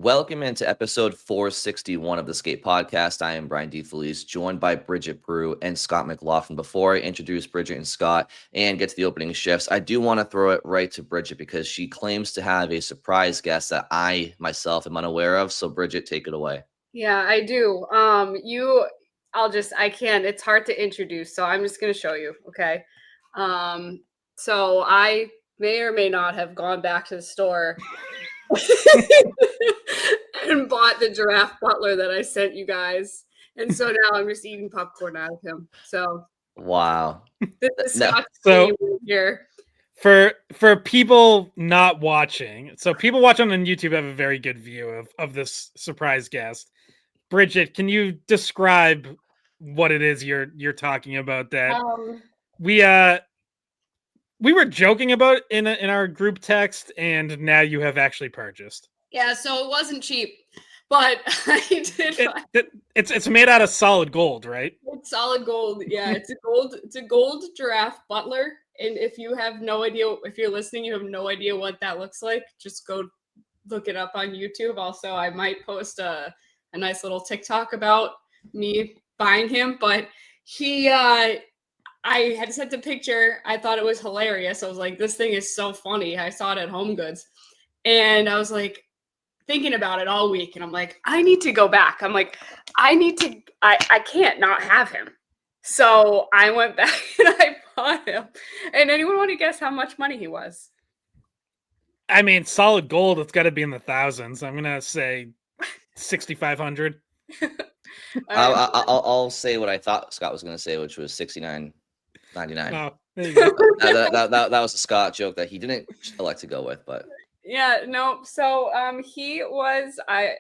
Welcome into episode 461 of the Skate Podcast. I am Brian DeFelice, joined by Bridget Brew and Scott McLaughlin. Before I introduce Bridget and Scott and get to the opening shifts, I do want to throw it right to Bridget because she claims to have a surprise guest that I myself am unaware of. So, Bridget, take it away. Yeah, I do. I can't, it's hard to introduce, so I'm just going to show you, okay? So I may or may not have gone back to the store and bought the giraffe butler that I sent you guys. And so now I'm just eating popcorn out of him. So Wow. this is No. Scott's So- here. For people not watching, so people watching on YouTube have a very good view of this surprise guest. Bridget, can you describe what it is you're talking about? That we were joking about in our group text, and now you have actually purchased. Yeah, so it wasn't cheap, but I did. It's made out of solid gold, right? It's solid gold. Yeah, it's a gold giraffe butler. And if you have no idea, if you're listening, you have no idea what that looks like, just go look it up on YouTube. Also, I might post a nice little TikTok about me buying him, but I had sent a picture. I thought it was hilarious. I was like, this thing is so funny. I saw it at Home Goods. And I was like, thinking about it all week. And I'm like, I need to go back. I'm like, I can't not have him. So I went back and I bought him. And anyone want to guess how much money he was? I mean, solid gold, it's got to be in the thousands. I'm going to say 6,500. I'll say what I thought Scott was going to say, which was $69.99. Oh, there you go. that was a Scott joke that he didn't elect to go with, but yeah, no. So he was I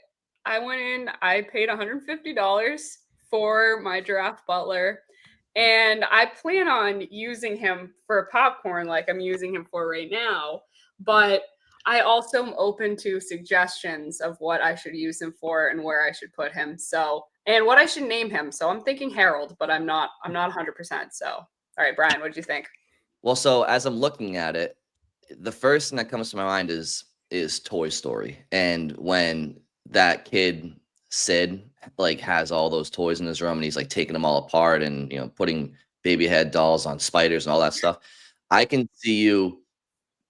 went in, I paid $150 for my giraffe butler, and I plan on using him for popcorn like I'm using him for right now, but I also am open to suggestions of what I should use him for and where I should put him. So, and what I should name him. So I'm thinking Harold, but I'm not 100%. So, all right, Brian, what do you think? well, so as I'm looking at it, the first thing that comes to my mind is Toy Story. And when that kid Sid like has all those toys in his room and he's like taking them all apart and putting baby head dolls on spiders and all that stuff, I can see you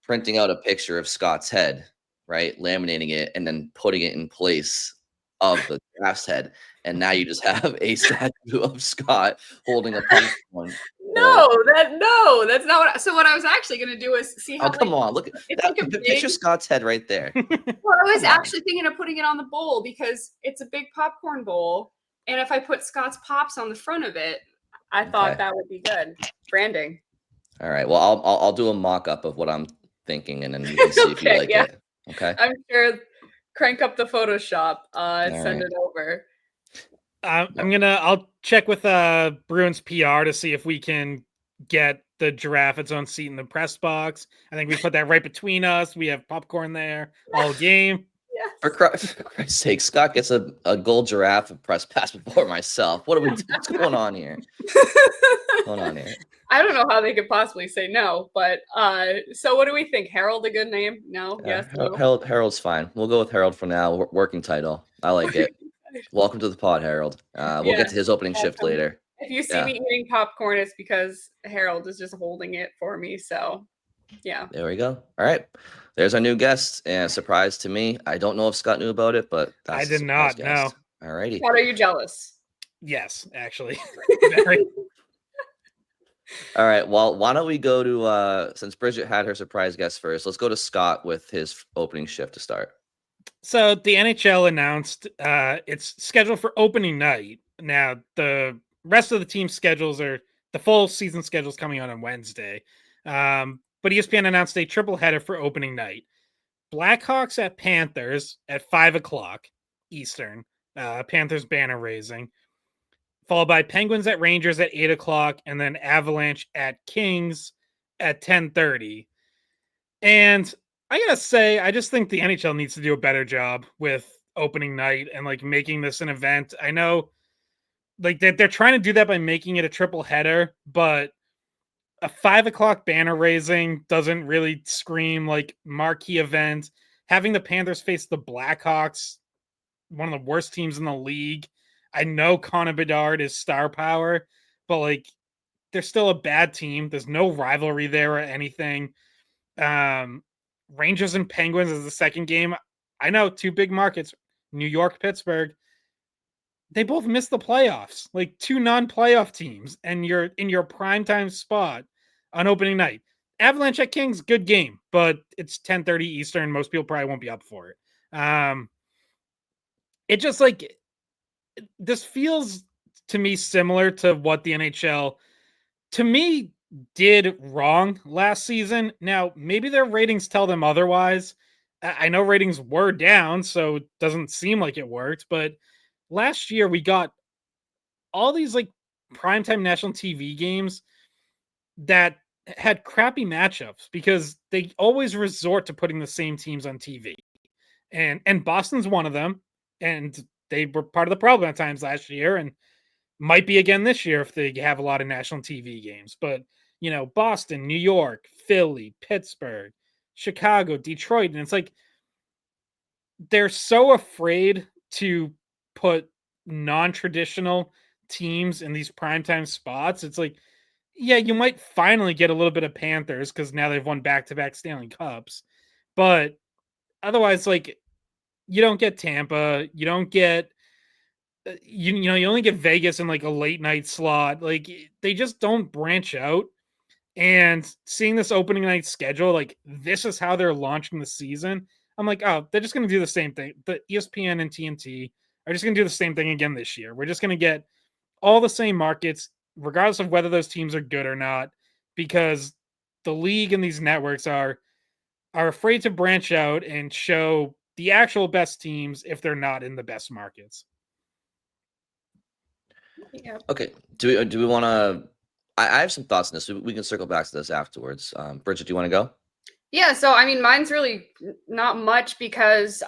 printing out a picture of Scott's head, right? Laminating it and then putting it in place of the giraffe's head. And now you just have a statue of Scott holding a popcorn. No, that's not what. So what I was actually going to do is see how. Oh, come on! Look at that. Picture Scott's head right there. Well, I was actually thinking of putting it on the bowl because it's a big popcorn bowl, and if I put Scott's Pops on the front of it, I thought that would be good branding. All right. Well, I'll do a mock-up of what I'm thinking, and then you can see if you like it. Okay. I'm sure. Crank up the Photoshop. Send it over. I'll check with Bruins PR to see if we can get the giraffe its own seat in the press box. I think we put that right between us. We have popcorn there all game. Yes. For Christ's sake, Scott gets a gold giraffe press pass before myself. What's going on here? What's going on here? I don't know how they could possibly say no, but so what do we think? Harold a good name? No? Yes. No? Harold's fine. We'll go with Harold for now. Working title. I like it. Welcome to the pod, Harold. We'll get to his opening shift later. If you see me eating popcorn, it's because Harold is just holding it for me. So, yeah. There we go. All right. There's our new guest. And surprise to me. I don't know if Scott knew about it, but I did not know. All righty. Scott, are you jealous? Yes, actually. Very. All right. Well, why don't we go to since Bridget had her surprise guest first, let's go to Scott with his opening shift to start. So the NHL announced it's scheduled for opening night. Now the rest of the team schedules are the full season schedules coming out on Wednesday. But ESPN announced a triple header for opening night. Blackhawks at Panthers at 5:00 Eastern. Panthers banner raising. Followed by Penguins at Rangers at 8:00, and then Avalanche at Kings at 10:30. And I gotta say, I just think the NHL needs to do a better job with opening night and like making this an event. I know like they're trying to do that by making it a triple header, but a 5:00 banner raising doesn't really scream like marquee event. Having the Panthers face the Blackhawks one of the worst teams in the league. I know Connor Bedard is star power, but like they're still a bad team. There's no rivalry there or anything. Rangers and Penguins is the second game. I know, two big markets, New York, Pittsburgh. They both missed the playoffs, like two non-playoff teams, and you're in your primetime spot on opening night. Avalanche at Kings, good game, but it's 10:30 Eastern. Most people probably won't be up for it. It just like this feels to me similar to what the NHL to me did wrong last season. Now, maybe their ratings tell them otherwise. I know ratings were down, so it doesn't seem like it worked, but last year we got all these like primetime national TV games that had crappy matchups because they always resort to putting the same teams on TV. And Boston's one of them, and they were part of the problem at times last year and might be again this year if they have a lot of national TV games. But, you know, Boston, New York, Philly, Pittsburgh, Chicago, Detroit, and it's like they're so afraid to put non-traditional teams in these primetime spots. It's like, yeah, you might finally get a little bit of Panthers because now they've won back-to-back Stanley Cups. But otherwise, like, you don't get Tampa. You don't get, you know, you only get Vegas in like a late night slot. Like, they just don't branch out. And seeing this opening night schedule, like, this is how they're launching the season. I'm like, oh, they're just going to do the same thing. The ESPN and TNT are just going to do the same thing again this year. We're just going to get all the same markets, regardless of whether those teams are good or not, because the league and these networks are afraid to branch out and show the actual best teams if they're not in the best markets. Yeah. Okay. Do we want to? I have some thoughts on this. We can circle back to this afterwards. Bridget, do you want to go? Yeah, so I mean, mine's really not much because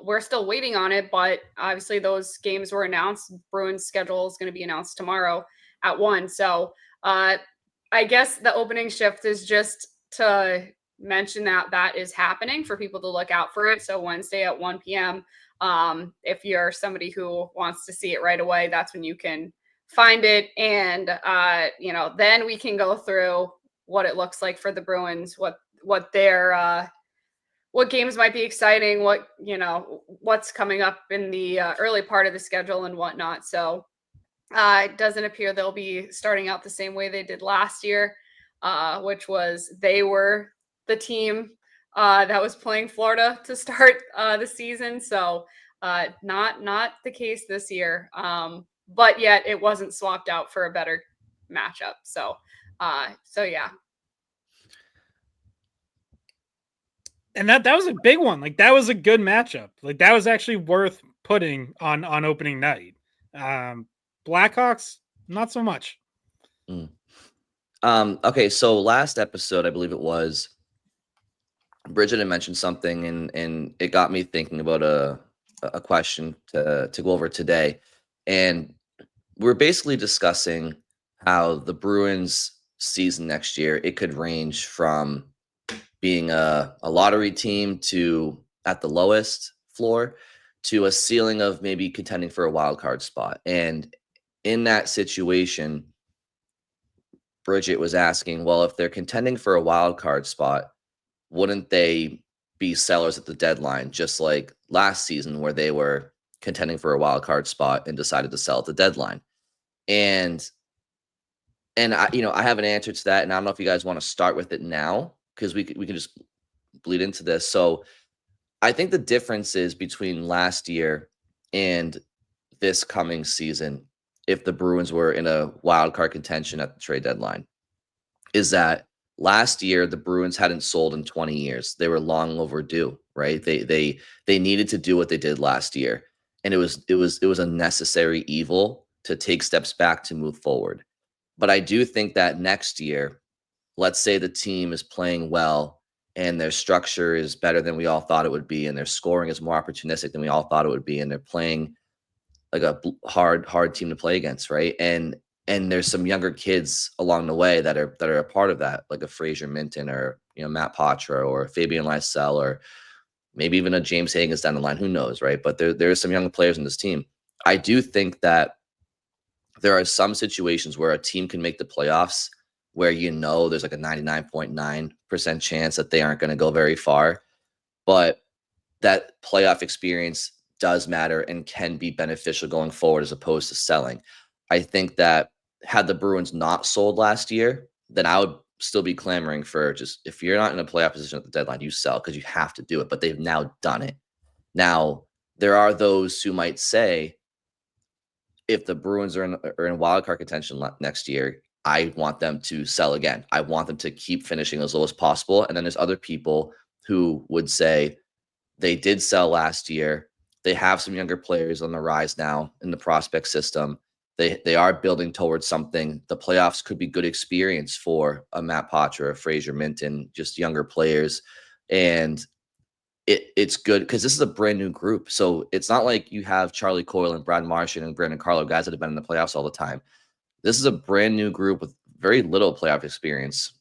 we're still waiting on it, but obviously those games were announced. Bruins schedule is going to be announced tomorrow at 1. So I guess the opening shift is just to mention that that is happening for people to look out for it. So Wednesday at 1 p.m. If you're somebody who wants to see it right away, that's when you can find it. And, you know, then we can go through what it looks like for the Bruins, what their what games might be exciting, what, you know, what's coming up in the early part of the schedule and whatnot. So it doesn't appear they'll be starting out the same way they did last year, which was they were the team that was playing Florida to start the season. So not the case this year, but yet it wasn't swapped out for a better matchup. So yeah. And that was a big one. Like, that was a good matchup. Like, that was actually worth putting on opening night. Blackhawks, not so much. Okay, so last episode, I believe it was, Bridget had mentioned something, and it got me thinking about a question to go over today. And we're basically discussing how the Bruins season next year, it could range from being a lottery team to at the lowest floor to a ceiling of maybe contending for a wild card spot. And in that situation, Bridget was asking, well, if they're contending for a wild card spot, wouldn't they be sellers at the deadline, just like last season where they were contending for a wild card spot and decided to sell at the deadline? And I, you know, I have an answer to that, and I don't know if you guys want to start with it now because we can just bleed into this. So I think the difference is between last year and this coming season, if the Bruins were in a wild card contention at the trade deadline, is that last year the Bruins hadn't sold in 20 years. They were long overdue, right? They needed to do what they did last year, and it was a necessary evil to take steps back to move forward. But I do think that next year, let's say the team is playing well and their structure is better than we all thought it would be, and their scoring is more opportunistic than we all thought it would be, and they're playing like a hard team to play against, right? And there's some younger kids along the way that are a part of that, like a Fraser Minton or, you know, Matt Poitras or Fabian Lysell or maybe even a James Hagens down the line. Who knows, right? But there are some young players in this team. I do think that there are some situations where a team can make the playoffs where there's like a 99.9% chance that they aren't going to go very far. But that playoff experience does matter and can be beneficial going forward as opposed to selling. I think that had the Bruins not sold last year, then I would still be clamoring for just if you're not in a playoff position at the deadline, you sell because you have to do it. But they've now done it. Now, there are those who might say, if the Bruins are in wild card contention next year, I want them to sell again. I want them to keep finishing as low as possible. And then there's other people who would say they did sell last year. They have some younger players on the rise now in the prospect system. They are building towards something. The playoffs could be good experience for a Matt Poitras, a Fraser Minton, just younger players. And it's good because this is a brand new group. So it's not like you have Charlie Coyle and Brad Marchand and Brandon Carlo, guys that have been in the playoffs all the time. This is a brand new group with very little playoff experience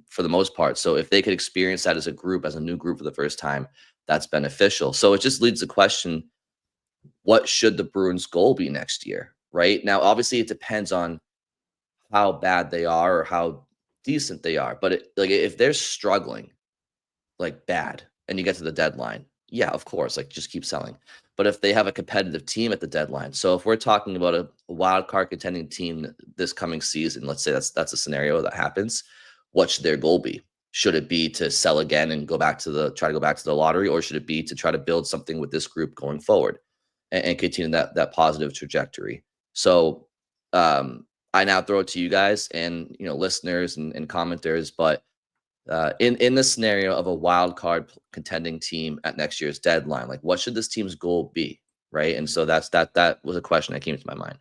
for the most part. So if they could experience that as a group, as a new group for the first time, that's beneficial. So it just leads the question, what should the Bruins goal be next year? Right now, obviously it depends on how bad they are or how decent they are. But if they're struggling like bad and you get to the deadline, yeah, of course, like just keep selling. But if they have a competitive team at the deadline, so if we're talking about a wild card contending team this coming season, let's say that's a scenario that happens, what should their goal be? Should it be to sell again and try to go back to the lottery, or should it be to try to build something with this group going forward and continue that positive trajectory? So I now throw it to you guys and listeners and commenters, but in the scenario of a wild card contending team at next year's deadline, like what should this team's goal be, right? And so that was a question that came to my mind.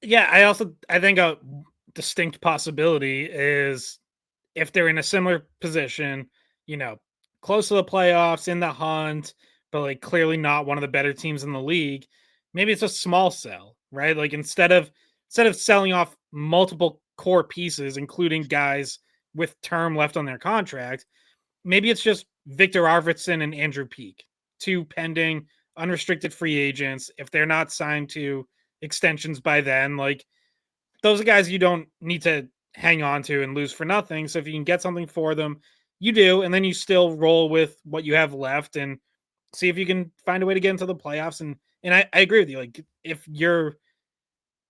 Yeah, I think a distinct possibility is if they're in a similar position, close to the playoffs, in the hunt, but like clearly not one of the better teams in the league, maybe it's a small sell, right? Like instead of selling off multiple core pieces, including guys with term left on their contract, maybe it's just Victor Arvidsson and Andrew Peeke, two pending unrestricted free agents. If they're not signed to extensions by then, like those are guys you don't need to hang on to and lose for nothing. So if you can get something for them, you do, and then you still roll with what you have left and see if you can find a way to get into the playoffs. And I agree with you. Like if you're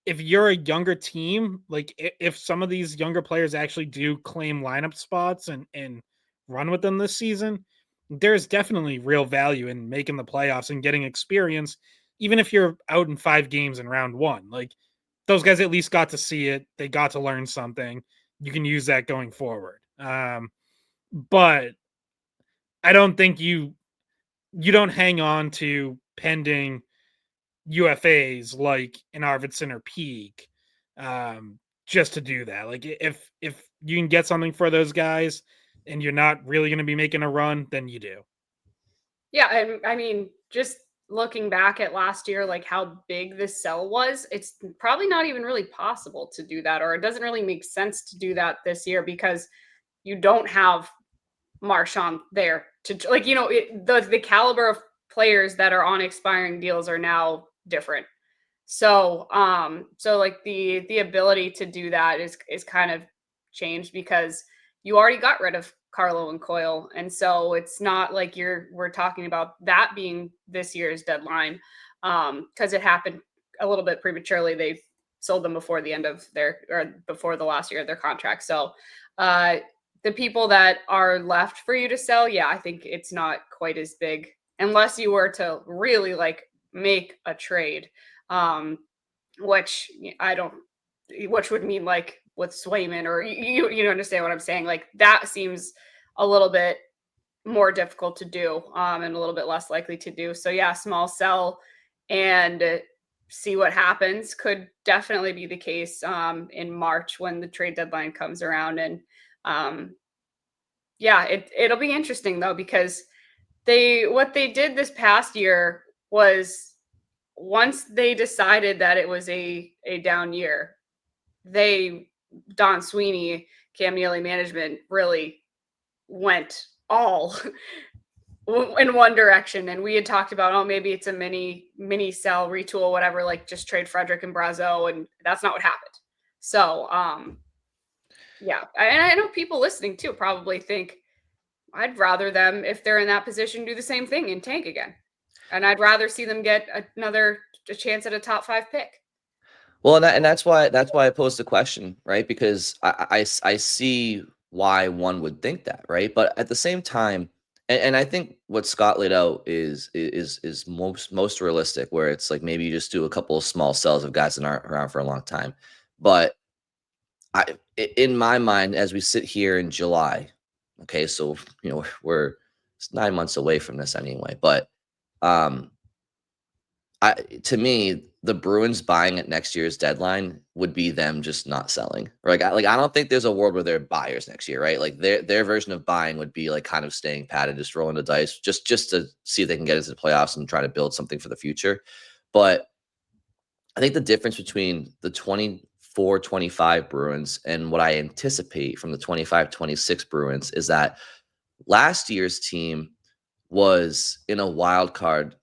a younger team, like if some of these younger players actually do claim lineup spots and run with them this season, there's definitely real value in making the playoffs and getting experience, even if you're out in 5 games in round 1. Like those guys at least got to see it. They got to learn something. You can use that going forward. But I don't think you don't hang on to pending UFAs like an Arvidsson or Peak just to do that. Like if you can get something for those guys and you're not really going to be making a run, then you do. Yeah, I mean, just looking back at last year, like how big this sell was, it's probably not even really possible to do that, or it doesn't really make sense to do that this year because you don't have Marchand there to the caliber of players that are on expiring deals are now different. So like the ability to do that is kind of changed because you already got rid of Carlo and Coyle. And so it's not like we're talking about that being this year's deadline. Because it happened a little bit prematurely. They sold them before the end of before the last year of their contract. So the people that are left for you to sell, yeah, I think it's not quite as big unless you were to really like make a trade. Which which would mean like with Swayman or you understand what I'm saying? Like that seems a little bit more difficult to do and a little bit less likely to do. So yeah, small sell and see what happens could definitely be the case in March when the trade deadline comes around. And yeah, it'll be interesting though, because what they did this past year was once they decided that it was a down year, Don Sweeney, Cam Neely management really went all in one direction, and we had talked about, oh, maybe it's a mini sell, retool, whatever, like just trade Frederick and Brazeau, and that's not what happened. So yeah, and I know people listening too probably think I'd rather them, if they're in that position, do the same thing and tank again, and I'd rather see them get a chance at a top 5 pick. Well, and that's why I posed the question, right? Because I see why one would think that, right? But at the same time, and I think what Scott laid out is most realistic, where it's like maybe you just do a couple of small sells of guys that aren't around for a long time. But in my mind, as we sit here in July, okay, so we're 9 months away from this anyway, but to me, the Bruins buying at next year's deadline would be them just not selling. Like I don't think there's a world where they're buyers next year, right? Like their version of buying would be like kind of staying pat and just rolling the dice, just to see if they can get into the playoffs and try to build something for the future. But I think the difference between the 24-25 Bruins and what I anticipate from the 25-26 Bruins is that last year's team was in a wild card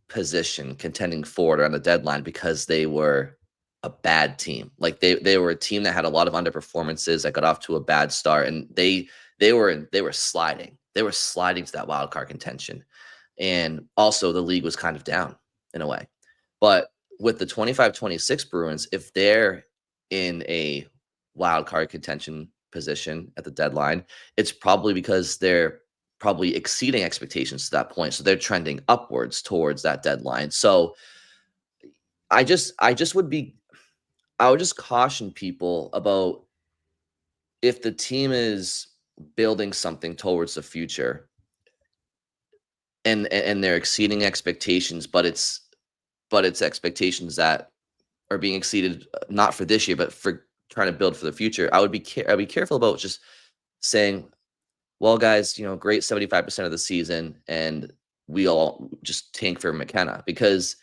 position contending forward on the deadline because they were a bad team. Like they were a team that had a lot of underperformances that got off to a bad start, and they were sliding. They were sliding to that wild card contention. And also the league was kind of down in a way. But with the 25-26 Bruins, if they're in a wild card contention position at the deadline, it's probably because they're probably exceeding expectations to that point. So they're trending upwards towards that deadline. So I would just caution people about, if the team is building something towards the future and they're exceeding expectations, but it's expectations that are being exceeded, not for this year, but for trying to build for the future. I'd be careful about just saying, well, guys, great 75% of the season, and we all just tank for McKenna. Because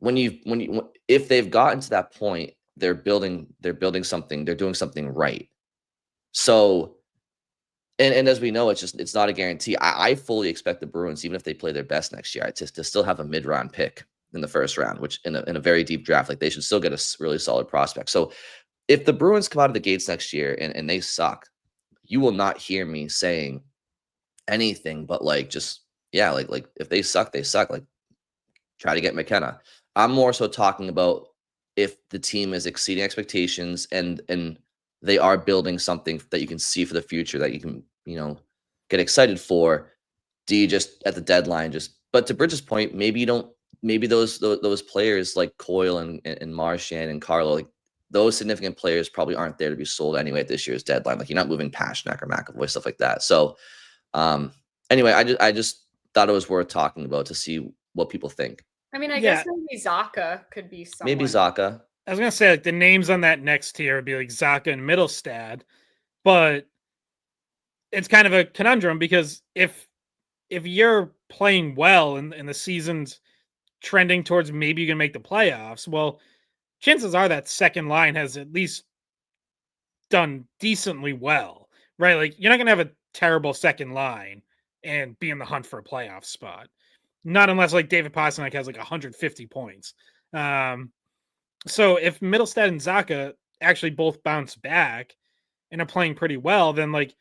if they've gotten to that point, they're building something, they're doing something right. So, and as we know, it's not a guarantee. I fully expect the Bruins, even if they play their best next year, to still have a mid-round pick in the first round, which in a very deep draft, like they should still get a really solid prospect. So if the Bruins come out of the gates next year and they suck, you will not hear me saying anything but like, just, yeah, like if they suck, they suck. Like, try to get McKenna. I'm more so talking about if the team is exceeding expectations and they are building something that you can see for the future that you can, get excited for. Do you just at the deadline but to Bridges' point, maybe you don't, maybe those players like Coyle and Marchand and Carlo, like those significant players probably aren't there to be sold anyway at this year's deadline. Like, you're not moving Pasternak or McAvoy, stuff like that. So anyway, I just thought it was worth talking about to see what people think. I mean, I guess maybe Zacha could be someone. Maybe Zacha. I was gonna say, like, the names on that next tier would be like Zacha and Middlestad, but it's kind of a conundrum because if you're playing well and the season's trending towards maybe you can make the playoffs, well, chances are that second line has at least done decently well, right? Like, you're not gonna have a terrible second line and be in the hunt for a playoff spot. Not unless like David Pastrnak has like 150 points. So if Middlestad and Zacha actually both bounce back and are playing pretty well, then like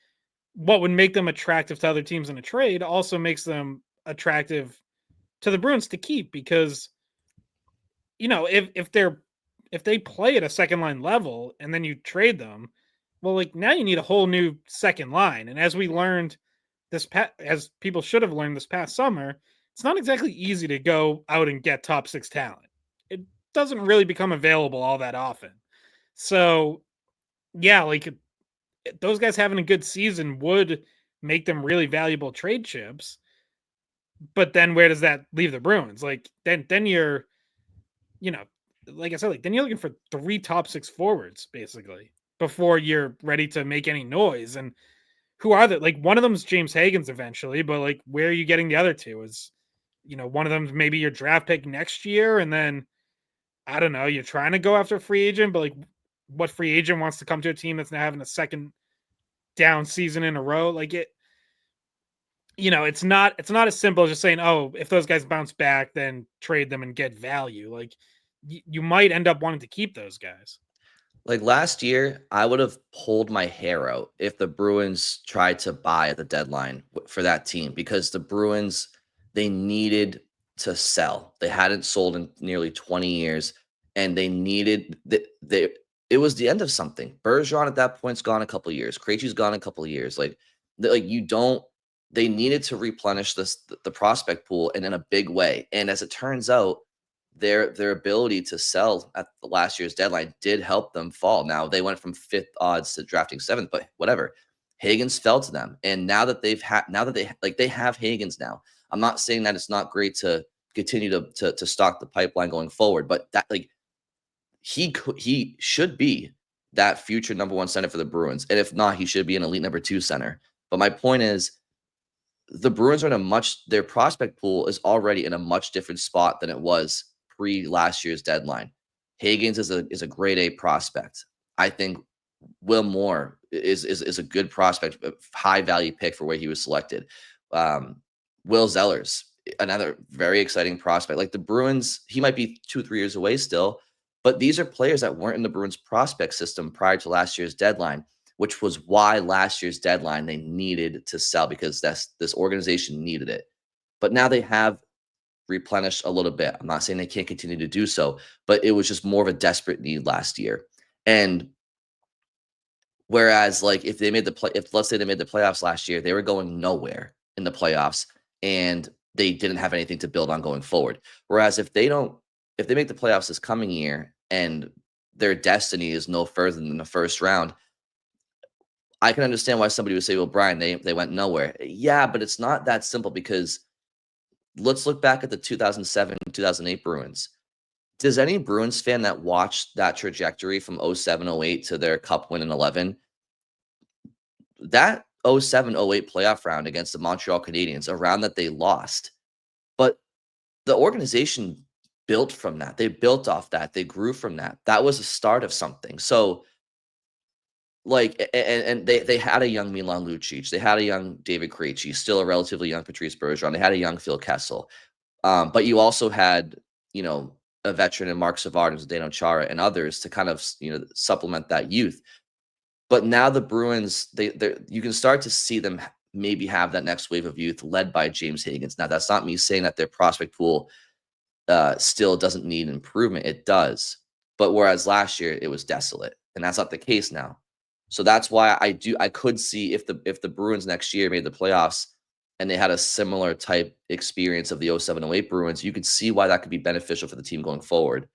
what would make them attractive to other teams in a trade also makes them attractive to the Bruins to keep, because if they play at a second line level and then you trade them, well, like now you need a whole new second line. And as we learned as people should have learned this past summer, it's not exactly easy to go out and get top 6 talent. It doesn't really become available all that often. So, yeah, like those guys having a good season would make them really valuable trade chips. But then where does that leave the Bruins? Like then you're, like I said, like then you're looking for 3 top 6 forwards basically before you're ready to make any noise. And who are they? Like, one of them's James Hagens eventually, but like, where are you getting the other two? Is, one of them's maybe your draft pick next year, and then I don't know, you're trying to go after a free agent, but like, what free agent wants to come to a team that's now having a second down season in a row? Like, it's not as simple as just saying, oh, if those guys bounce back, then trade them and get value. Like you might end up wanting to keep those guys. Like last year, I would have pulled my hair out if the Bruins tried to buy at the deadline for that team, because the Bruins, they needed to sell. They hadn't sold in nearly 20 years, and they needed it was the end of something. Bergeron at that point's gone a couple of years. Krejci's gone a couple of years. You don't. They needed to replenish the prospect pool, and in a big way. And as it turns out, their ability to sell at the last year's deadline did help them fall. Now they went from 5th odds to drafting 7th, but whatever. Hagens fell to them, and now that they have Hagens now. I'm not saying that it's not great to continue to stock the pipeline going forward, but that he should be that future number 1 center for the Bruins, and if not, he should be an elite number 2 center. But my point is, the Bruins are their prospect pool is already in a much different spot than it was pre last year's deadline. Hagens is a grade A prospect. I think Will Moore is a good prospect, a high value pick for where he was selected. Will Zellers, another very exciting prospect. Like the Bruins, he might be 2-3 years away still, but these are players that weren't in the Bruins prospect system prior to last year's deadline, which was why last year's deadline they needed to sell, because this organization needed it. But now they have replenished a little bit. I'm not saying they can't continue to do so, but it was just more of a desperate need last year. And whereas, like, if let's say they made the playoffs last year, they were going nowhere in the playoffs, and they didn't have anything to build on going forward. Whereas if they make the playoffs this coming year and their destiny is no further than the first round, I can understand why somebody would say, well, Brian, they went nowhere. Yeah, but it's not that simple, because let's look back at the 2007, 2008 Bruins. Does any Bruins fan that watched that trajectory from 07, 08 to their cup win in 11, that 07, 08 playoff round against the Montreal Canadiens, a round that they lost, but the organization built from that. They built off that. They grew from that. That was the start of something. So, like, and they had a young Milan Lucic. They had a young David Krejci, still a relatively young Patrice Bergeron. They had a young Phil Kessel. But you also had, a veteran in Mark Savard and Zdeno Chara and others to kind of, supplement that youth. But now the Bruins, you can start to see them maybe have that next wave of youth led by James Hagens. Now, that's not me saying that their prospect pool still doesn't need improvement. It does. But whereas last year it was desolate, and that's not the case now. So that's why I could see if the Bruins next year made the playoffs and they had a similar type experience of the 07-08 Bruins, you could see why that could be beneficial for the team going forward.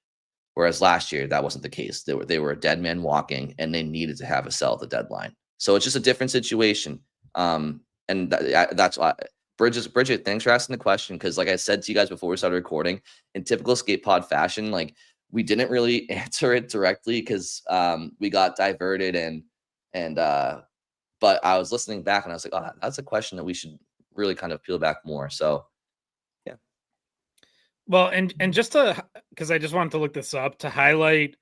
Whereas last year that wasn't the case. They were a dead man walking, and they needed to have a sell at the deadline. So it's just a different situation. And that's why Bridget, thanks for asking the question, because like I said to you guys before we started recording, in typical Skate Pod fashion, like we didn't really answer it directly because we got diverted but I was listening back and I was like, oh, that's a question that we should really kind of peel back more. So, yeah. Well, and just because I just wanted to look this up to highlight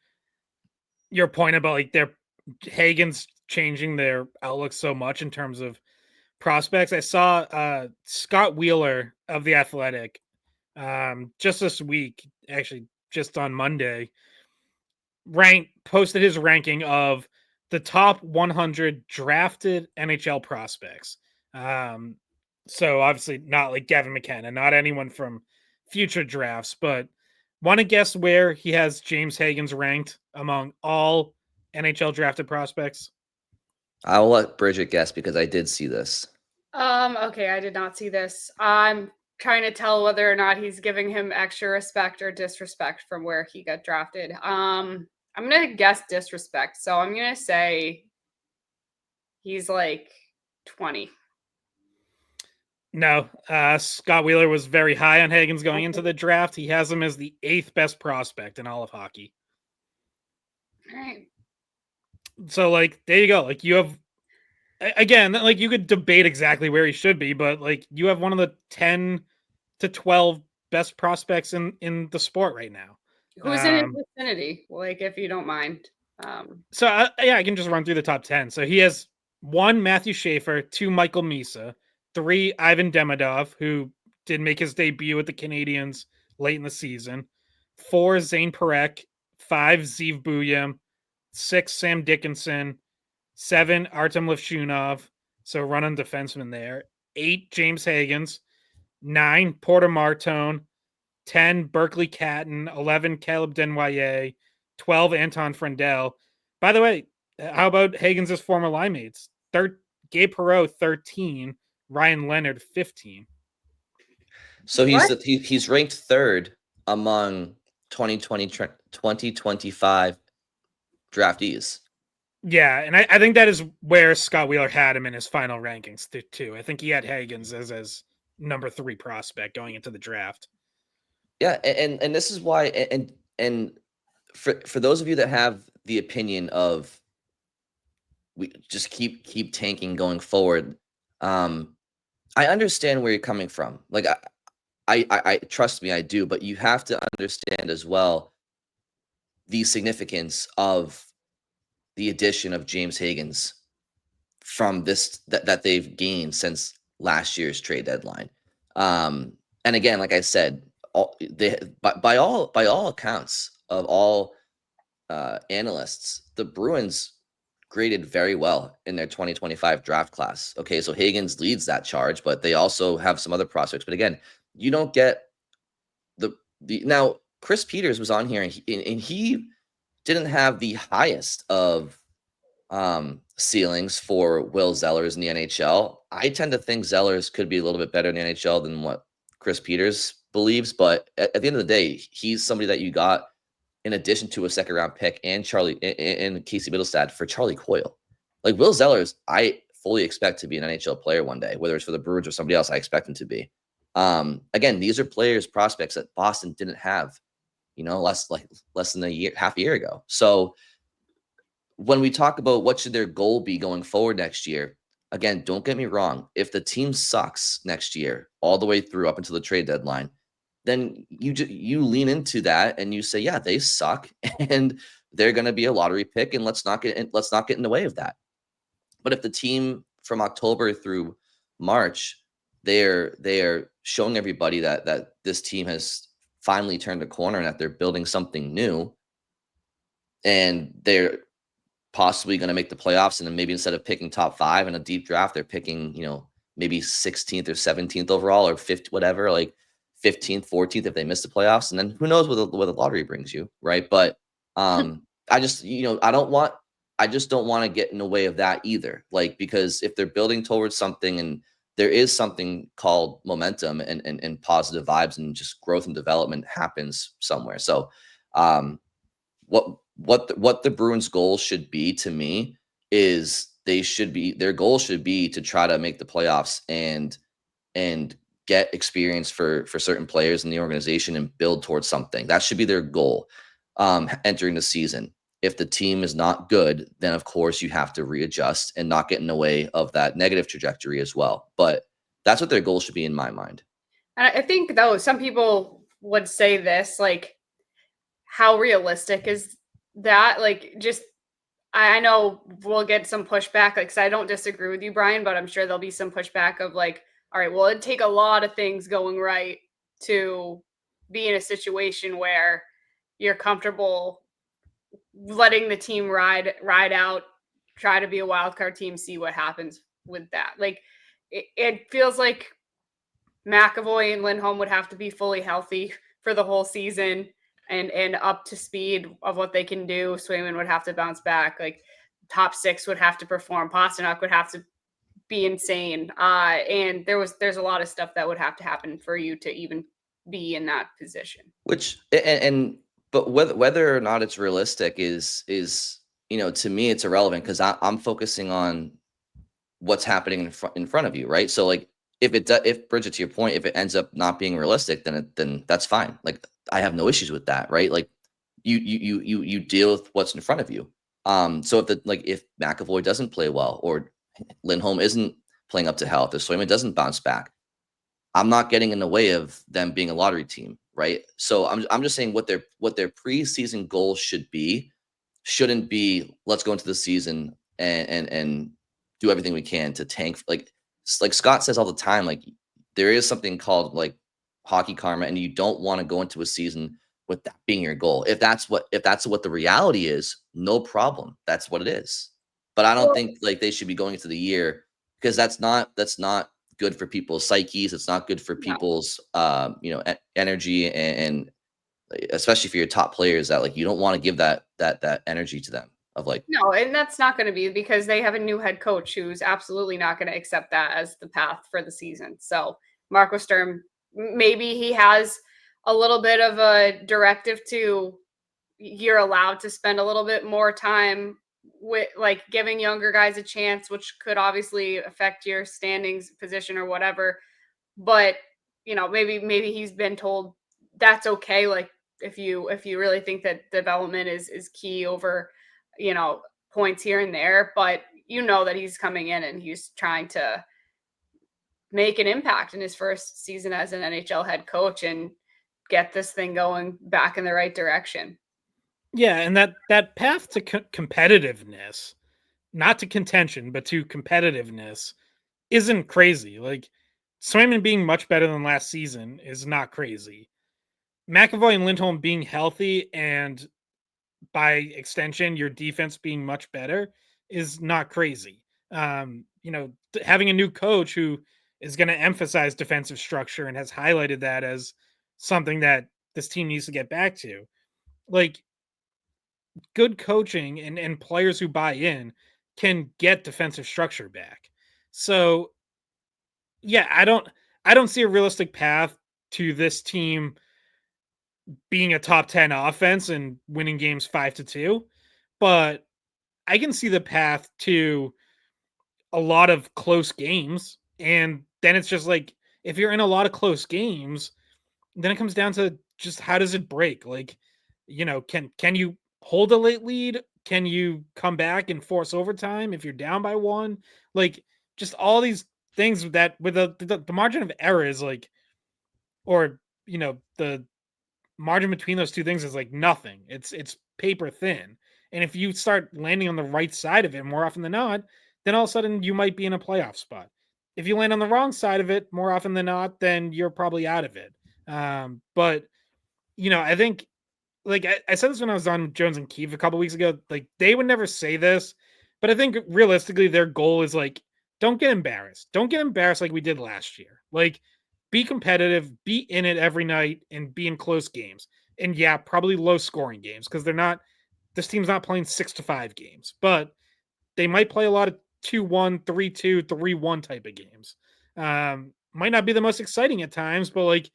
your point about like their Hagens changing their outlook so much in terms of prospects. I saw Scott Wheeler of The Athletic just this week, actually just on Monday, posted his ranking of the top 100 drafted NHL prospects. So obviously not like Gavin McKenna, not anyone from future drafts, but want to guess where he has James Hagens ranked among all NHL drafted prospects? I'll let Bridget guess because I did see this. Okay, I did not see this. I'm trying to tell whether or not he's giving him extra respect or disrespect from where he got drafted. I'm gonna guess disrespect, so I'm gonna say he's like 20. No, Scott Wheeler was very high on Hagens going into the draft. He has him as the 8th best prospect in all of hockey. All right. So, like, there you go. Like, you have, again, like, you could debate exactly where he should be, but, like, you have one of the 10 to 12 best prospects in the sport right now. Who's in his vicinity? Like, if you don't mind. I can just run through the top 10. So he has 1 Matthew Schaefer, 2 Michael Misa, 3, Ivan Demidov, who did make his debut with the Canadiens late in the season. 4, Zane Parekh. 5, Zeev Buyem. 6, Sam Dickinson. 7, Artem Levshunov. So running defenseman there. 8, James Hagens. 9, Porter Martone. 10, Berkeley Catton. 11, Caleb Denvoyer. 12, Anton Frendel. By the way, how about Hagens' former line mates? Gabe Perreault, 13. Ryan Leonard, 15. So he's ranked third among 2025 draftees. Yeah, and I think that is where Scott Wheeler had him in his final rankings too. I think he had Hagens as number 3 prospect going into the draft. Yeah, and this is why, and for those of you that have the opinion of we just keep tanking going forward, I understand where you're coming from. Like I trust me, I do, but you have to understand as well the significance of the addition of James Hagens from this that they've gained since last year's trade deadline. And again, like I said, by all accounts of all analysts, the Bruins graded very well in their 2025 draft class. Okay, so Hagens leads that charge, but they also have some other prospects. But again, you don't get the now Chris Peters was on here and he didn't have the highest of ceilings for Will Zellers in the NHL. I tend to think Zellers could be a little bit better in the NHL than what Chris Peters believes, but at the end of the day, he's somebody that you got in addition to a second round pick and Casey Middlestad for Charlie Coyle. Like Will Zellers, I fully expect to be an NHL player one day, whether it's for the Bruins or somebody else. I expect him to be. Again, these are players, prospects that Boston didn't have, less than half a year ago. So when we talk about what should their goal be going forward next year, again, don't get me wrong. If the team sucks next year all the way through up until the trade deadline, then you lean into that and you say, yeah, they suck and they're going to be a lottery pick, and let's not get in the way of that. But if the team from October through March, they are showing everybody that this team has finally turned a corner and that they're building something new, and they're possibly going to make the playoffs, and then maybe instead of picking top 5 in a deep draft, they're picking, maybe 16th or 17th overall or 5th, whatever, like 15th, 14th if they miss the playoffs. And then who knows where the lottery brings you, right? But I just, I just don't want to get in the way of that either. Like, because if they're building towards something and there is something called momentum and positive vibes and just growth and development happens somewhere. So what the Bruins goal should be, to me, is their goal should be to try to make the playoffs and get experience for certain players in the organization and build towards something. That should be their goal entering the season. If the team is not good, then of course you have to readjust and not get in the way of that negative trajectory as well. But that's what their goal should be in my mind. And I think, though, some people would say this, like, how realistic is that? Like, just, I know we'll get some pushback, like, because I don't disagree with you, Brian, but I'm sure there'll be some pushback of like, all right, well, it'd take a lot of things going right to be in a situation where you're comfortable letting the team ride out, try to be a wild card team, see what happens with that. Like, it feels like McAvoy and Lindholm would have to be fully healthy for the whole season and up to speed of what they can do. Swayman would have to bounce back. Like, top 6 would have to perform. Pasternak would have to be insane. And there's a lot of stuff that would have to happen for you to even be in that position. But whether or not it's realistic is to me, it's irrelevant, because I'm focusing on what's happening in front of you, right? So like if Bridget, to your point, if it ends up not being realistic, then that's fine. Like, I have no issues with that, right? Like you deal with what's in front of you. So if McAvoy doesn't play well, or Lindholm isn't playing up to health, or Swayman doesn't bounce back, I'm not getting in the way of them being a lottery team, right? So I'm just saying what their preseason goals should be shouldn't be, let's go into the season and do everything we can to tank. Like, like Scott says all the time, like there is something called like hockey karma, and you don't want to go into a season with that being your goal. If that's what the reality is, no problem. That's what it is. But I don't think like they should be going into the year, because that's not good for people's psyches. It's not good for people's energy, and especially for your top players, that like you don't want to give that energy to them of like, no, and that's not going to be, because they have a new head coach who's absolutely not going to accept that as the path for the season. So Marco Sturm, maybe he has a little bit of a directive to, you're allowed to spend a little bit more time with like giving younger guys a chance, which could obviously affect your standings position or whatever. But maybe he's been told that's okay. Like if you really think that development is key over, points here and there, but that he's coming in and he's trying to make an impact in his first season as an NHL head coach and get this thing going back in the right direction. Yeah, and that path to competitiveness, not to contention, but to competitiveness, isn't crazy. Like Swayman being much better than last season is not crazy. McAvoy and Lindholm being healthy, and by extension, your defense being much better, is not crazy. Having a new coach who is going to emphasize defensive structure and has highlighted that as something that this team needs to get back to. Like, good coaching and players who buy in can get defensive structure back. So yeah, I don't see a realistic path to this team being a top 10 offense and winning games 5-2, but I can see the path to a lot of close games. And then it's just like, if you're in a lot of close games, then it comes down to just how does it break? Like, can you hold a late lead? Can you come back and force overtime if you're down by one? Like, just all these things that with the margin of error is like, or the margin between those two things is like nothing. It's paper thin. And if you start landing on the right side of it more often than not, then all of a sudden you might be in a playoff spot. If you land on the wrong side of it more often than not, then you're probably out of it. But I think, like I said this when I was on Jones and Keefe a couple weeks ago, like they would never say this, but I think realistically their goal is like, don't get embarrassed. Don't get embarrassed like we did last year. Like, be competitive, be in it every night, and be in close games. And yeah, probably low scoring games, because this team's not playing 6-5 games, but they might play a lot of 2-1, 3-2, 3-1 type of games. Might not be the most exciting at times, but like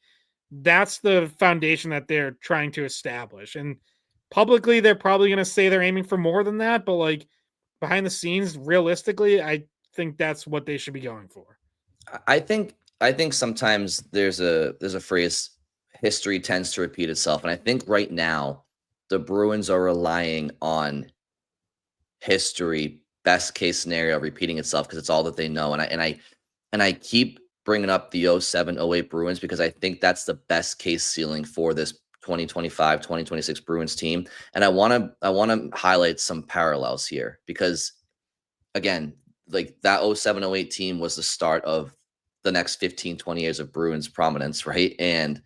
that's the foundation that they're trying to establish. And publicly, they're probably going to say they're aiming for more than that, but like behind the scenes, realistically, I think that's what they should be going for. I think sometimes there's a phrase, history tends to repeat itself. And I think right now the Bruins are relying on history, best case scenario, repeating itself, because it's all that they know. And I keep bringing up the 07-08 Bruins because I think that's the best case ceiling for this 2025, 2026 Bruins team. And I want to highlight some parallels here, because again, like that 07-08 team was the start of the next 15, 20 years of Bruins prominence, right? And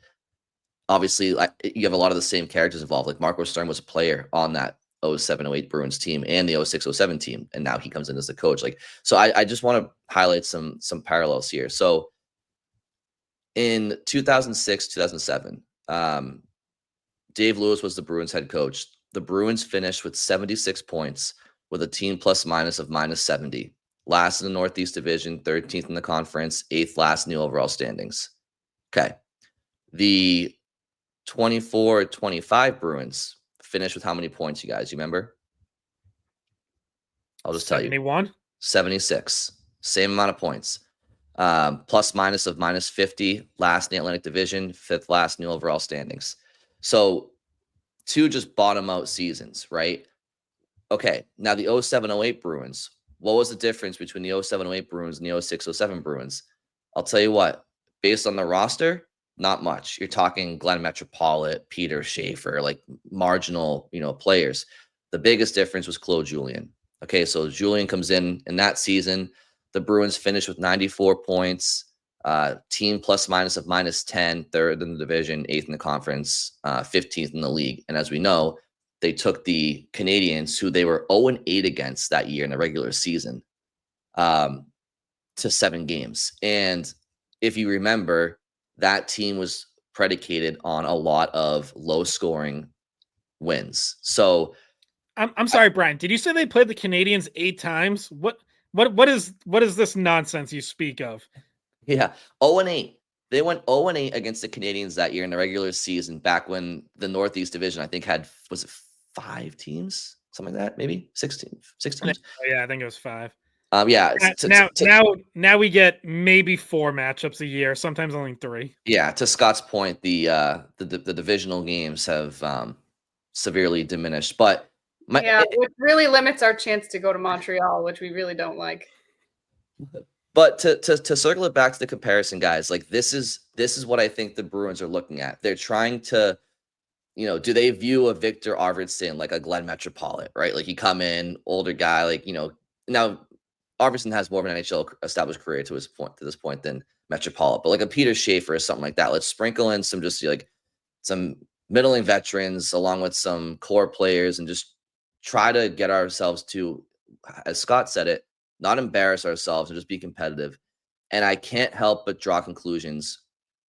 obviously, you have a lot of the same characters involved. Like Marco Sturm was a player on that 07-08 Bruins team and the 06-07 team, and now he comes in as the coach. Like, so I just want to highlight some parallels here. So in 2006, 2007, Dave Lewis was the Bruins head coach. The Bruins finished with 76 points with a team plus minus of -70. Last in the Northeast Division, 13th in the conference, 8th last in the overall standings. Okay. The 24-25 Bruins finished with how many points, you guys? You remember? I'll just tell you. 71? 76. Same amount of points. Plus minus of -50. Last in the Atlantic Division, 5th last in the overall standings. So two just bottom out seasons, right? Okay. Now the 07-08 Bruins. What was the difference between the 07-08 Bruins and the 06-07 Bruins? I'll tell you what, based on the roster, not much. You're talking Glenn Metropolitan, Peter Schaefer, like marginal, players. The biggest difference was Claude Julien. Okay, so Julien comes in that season. the Bruins finished with 94 points, team plus minus of -10, third in the division, 8th in the conference, 15th in the league. And as we know, they took the Canadiens, who they were 0-8 against that year in the regular season, to 7 games. And if you remember, that team was predicated on a lot of low scoring wins. So I'm sorry, Brian. Did you say they played the Canadians 8 times? What is this nonsense you speak of? yeah, 0-8. They went 0-8 against the Canadiens that year in the regular season, back when the Northeast Division, I think, was it 5 teams, something like that, maybe 6 teams. Yeah, I think it was 5. Yeah. Now we get maybe 4 matchups a year, sometimes only 3. Yeah, to Scott's point, the divisional games have severely diminished, but which really limits our chance to go to Montreal, which we really don't like. But to circle it back to the comparison, guys, like this is what I think the Bruins are looking at. They're trying to, do they view a Victor Arvidsson like a Glenn Metropolitan, right? Like, he come in, older guy, like, now Arvidsson has more of an NHL established career to this point than Metropolitan, but like a Peter Schaefer or something like that. Let's sprinkle in some some middling veterans along with some core players and just try to get ourselves to, as Scott said it, not embarrass ourselves and just be competitive. And I can't help but draw conclusions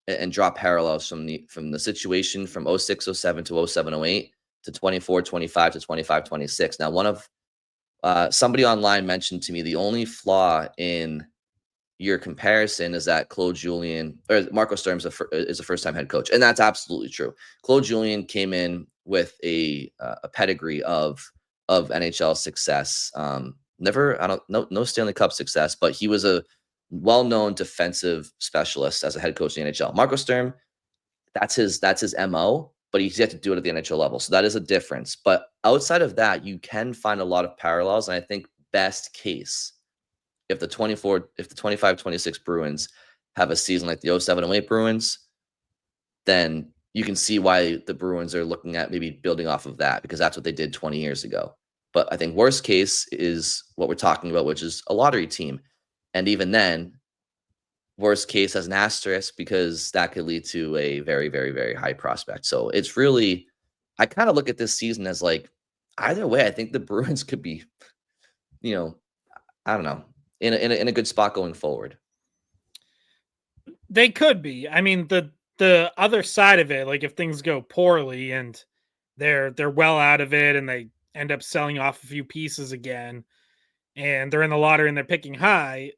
and draw parallels from the situation from 06-07 to 07-08 to 24-25 to 25-26. Now, one of somebody online mentioned to me the only flaw in your comparison is that Claude Julien or Marco Sturm is a first-time head coach, and that's absolutely true. Claude Julien came in with a pedigree of NHL success. No Stanley Cup success, but he was a well-known defensive specialist as a head coach in the NHL. Marco Sturm, that's his MO, but he's yet to do it at the NHL level. So that is a difference. But outside of that, you can find a lot of parallels. And I think best case, if the 25-26 Bruins have a season like the 07-08 Bruins, then you can see why the Bruins are looking at maybe building off of that, because that's what they did 20 years ago. But I think worst case is what we're talking about, which is a lottery team. And even then, worst case has an asterisk, because that could lead to a very, very, very high prospect. So it's really, I kind of look at this season as like, either way, I think the Bruins could be, I don't know, in a good spot going forward. They could be. I mean, the other side of it, like if things go poorly and they're well out of it and they end up selling off a few pieces again and they're in the lottery and they're picking high,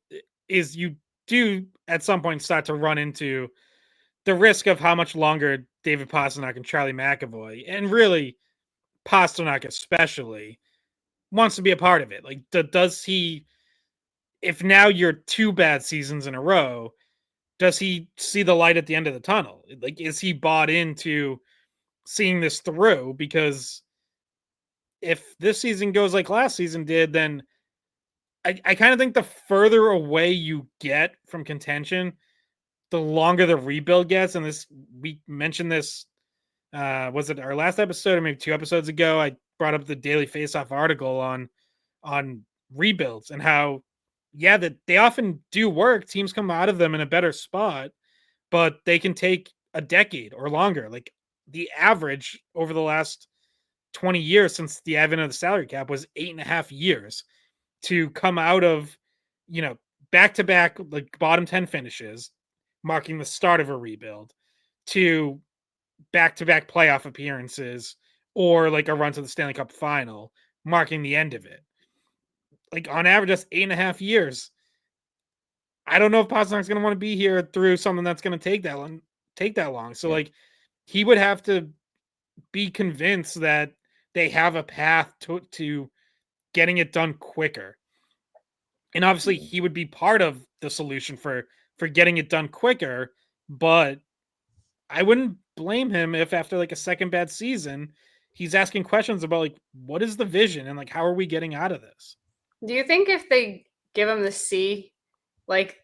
is you do at some point start to run into the risk of how much longer David Pastrnak and Charlie McAvoy, and really Pastrnak especially, wants to be a part of it. Like, does he, if now you're 2 bad seasons in a row, does he see the light at the end of the tunnel? Like, is he bought into seeing this through? Because if this season goes like last season did, then I kind of think the further away you get from contention, the longer the rebuild gets. And this, we mentioned this, was it our last episode or maybe 2 episodes ago? I brought up the Daily Faceoff article on rebuilds and how, yeah, that they often do work. Teams come out of them in a better spot, but they can take a decade or longer. Like, the average over the last 20 years since the advent of the salary cap was 8.5 years to come out of, back-to-back like bottom 10 finishes, marking the start of a rebuild, to back-to-back playoff appearances or like a run to the Stanley Cup final, marking the end of it. Like, on average, that's 8.5 years. I don't know if Pasternak's going to want to be here through something that's going to take that long. So, like, he would have to be convinced that they have a path to getting it done quicker. And obviously, he would be part of the solution for getting it done quicker. But I wouldn't blame him if after like a second bad season, he's asking questions about like, what is the vision and like, how are we getting out of this? Do you think if they give him the C, like,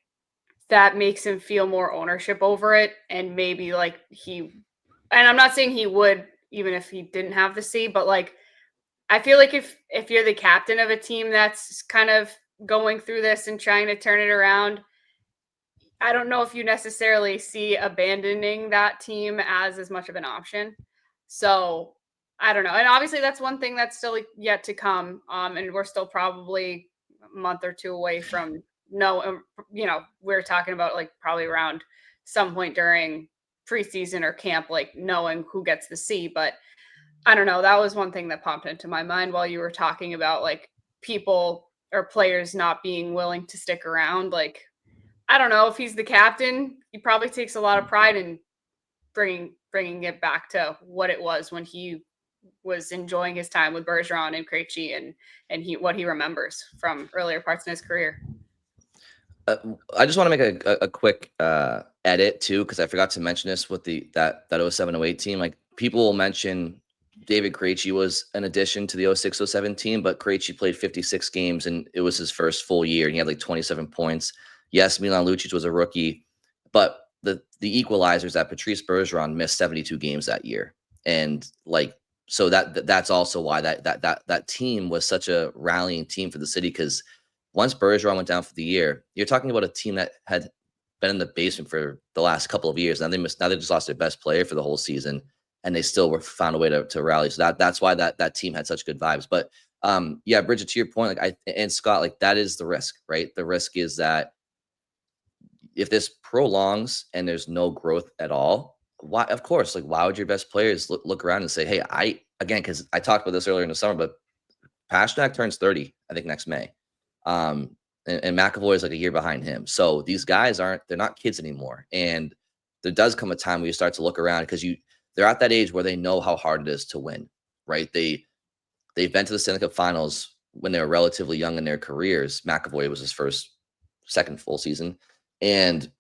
that makes him feel more ownership over it, and maybe like and I'm not saying he would even if he didn't have the C, but like, I feel like if you're the captain of a team that's kind of going through this and trying to turn it around, I don't know if you necessarily see abandoning that team as much of an option. So I don't know. And obviously that's one thing that's still yet to come. And we're still probably a month or two away from we're talking about like probably around some point during preseason or camp, like knowing who gets the C. But I don't know. That was one thing that popped into my mind while you were talking about like people or players not being willing to stick around. Like, I don't know if he's the captain. He probably takes a lot of pride in bringing it back to what it was when he was enjoying his time with Bergeron and Krejci and what he remembers from earlier parts in his career. I just want to make a quick edit too, because I forgot to mention this with that 07-08 team. Like, people will mention David Krejci was an addition to the 06-07 team, but Krejci played 56 games and it was his first full year and he had like 27 points. Yes, Milan Lucic was a rookie, but the equalizer is that Patrice Bergeron missed 72 games that year. And like, so that's also why that team was such a rallying team for the city, because once Bergeron went down for the year, you're talking about a team that had been in the basement for the last couple of years. Now they just lost their best player for the whole season, and they still found a way to rally. So that's why that team had such good vibes. But yeah, Bridget, to your point, like and Scott, like that is the risk, right? The risk is that if this prolongs and there's no growth at all, why? Of course, like why would your best players look around and say, "Hey, because I talked about this earlier in the summer, but Pastrnak turns 30, I think, next May." And McAvoy is like a year behind him. So these guys they're not kids anymore. And there does come a time where you start to look around because they're at that age where they know how hard it is to win, right? They've been to the Stanley Cup Finals when they were relatively young in their careers. McAvoy was his second full season. And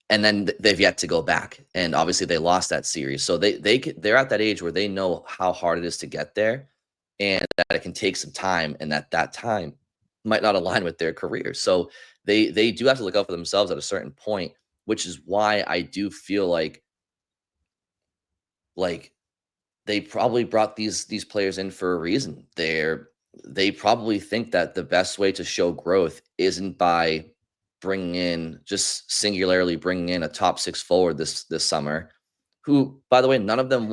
then they've yet to go back. And obviously they lost that series. So they're at that age where they know how hard it is to get there and that it can take some time and that time might not align with their career. So they do have to look out for themselves at a certain point, which is why I do feel like they probably brought these players in for a reason. They probably think that the best way to show growth isn't by singularly bringing in a top 6 forward this summer, who, by the way, none of them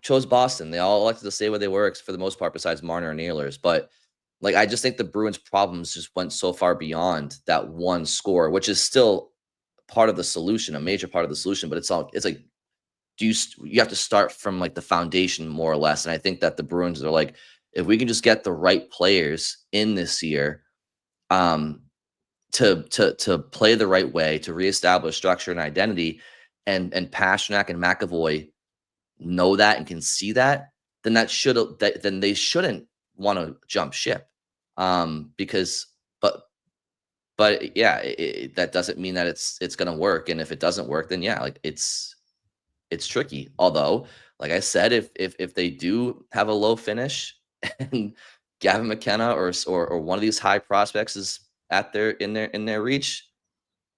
chose Boston. They all elected to stay where they were for the most part, besides Marner and Ehlers. But like, I just think the Bruins' problems just went so far beyond that one score, which is still part of the solution, a major part of the solution. But it's like, you have to start from like the foundation more or less. And I think that the Bruins are like, if we can just get the right players in this year, to play the right way, to reestablish structure and identity, and Pastrnak and McAvoy know that and can see that, then then they shouldn't want to jump ship. Because yeah, that doesn't mean that it's going to work. And if it doesn't work, then yeah, like it's tricky. Although, like I said, if they do have a low finish and Gavin McKenna or one of these high prospects is in their reach,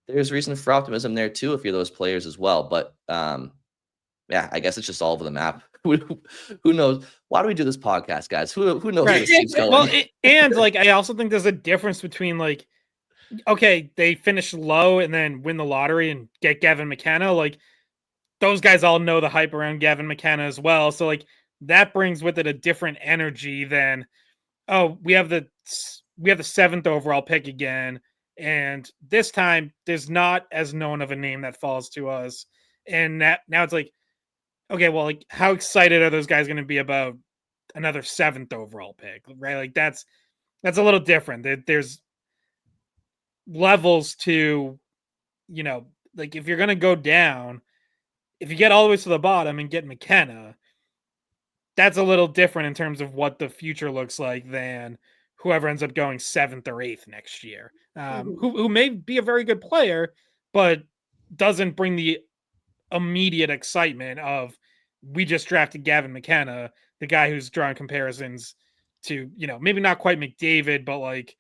there's reason for optimism there too if you're those players as well. But yeah, I guess it's just all over the map. Who knows? Why do we do this podcast, guys? Who knows where this keeps going? Well, and like I also think there's a difference between like, okay, they finish low and then win the lottery and get Gavin McKenna. Like, those guys all know the hype around Gavin McKenna as well. So like that brings with it a different energy than, oh, we have the 7th overall pick again, and this time there's not as known of a name that falls to us. And now it's like, okay, well, like how excited are those guys going to be about another 7th overall pick, right? Like that's a little different. There's levels to, like if you're going to go down, if you get all the way to the bottom and get McKenna, that's a little different in terms of what the future looks like than whoever ends up going 7th or 8th next year, who may be a very good player, but doesn't bring the immediate excitement of, we just drafted Gavin McKenna, the guy who's drawing comparisons to, maybe not quite McDavid, but like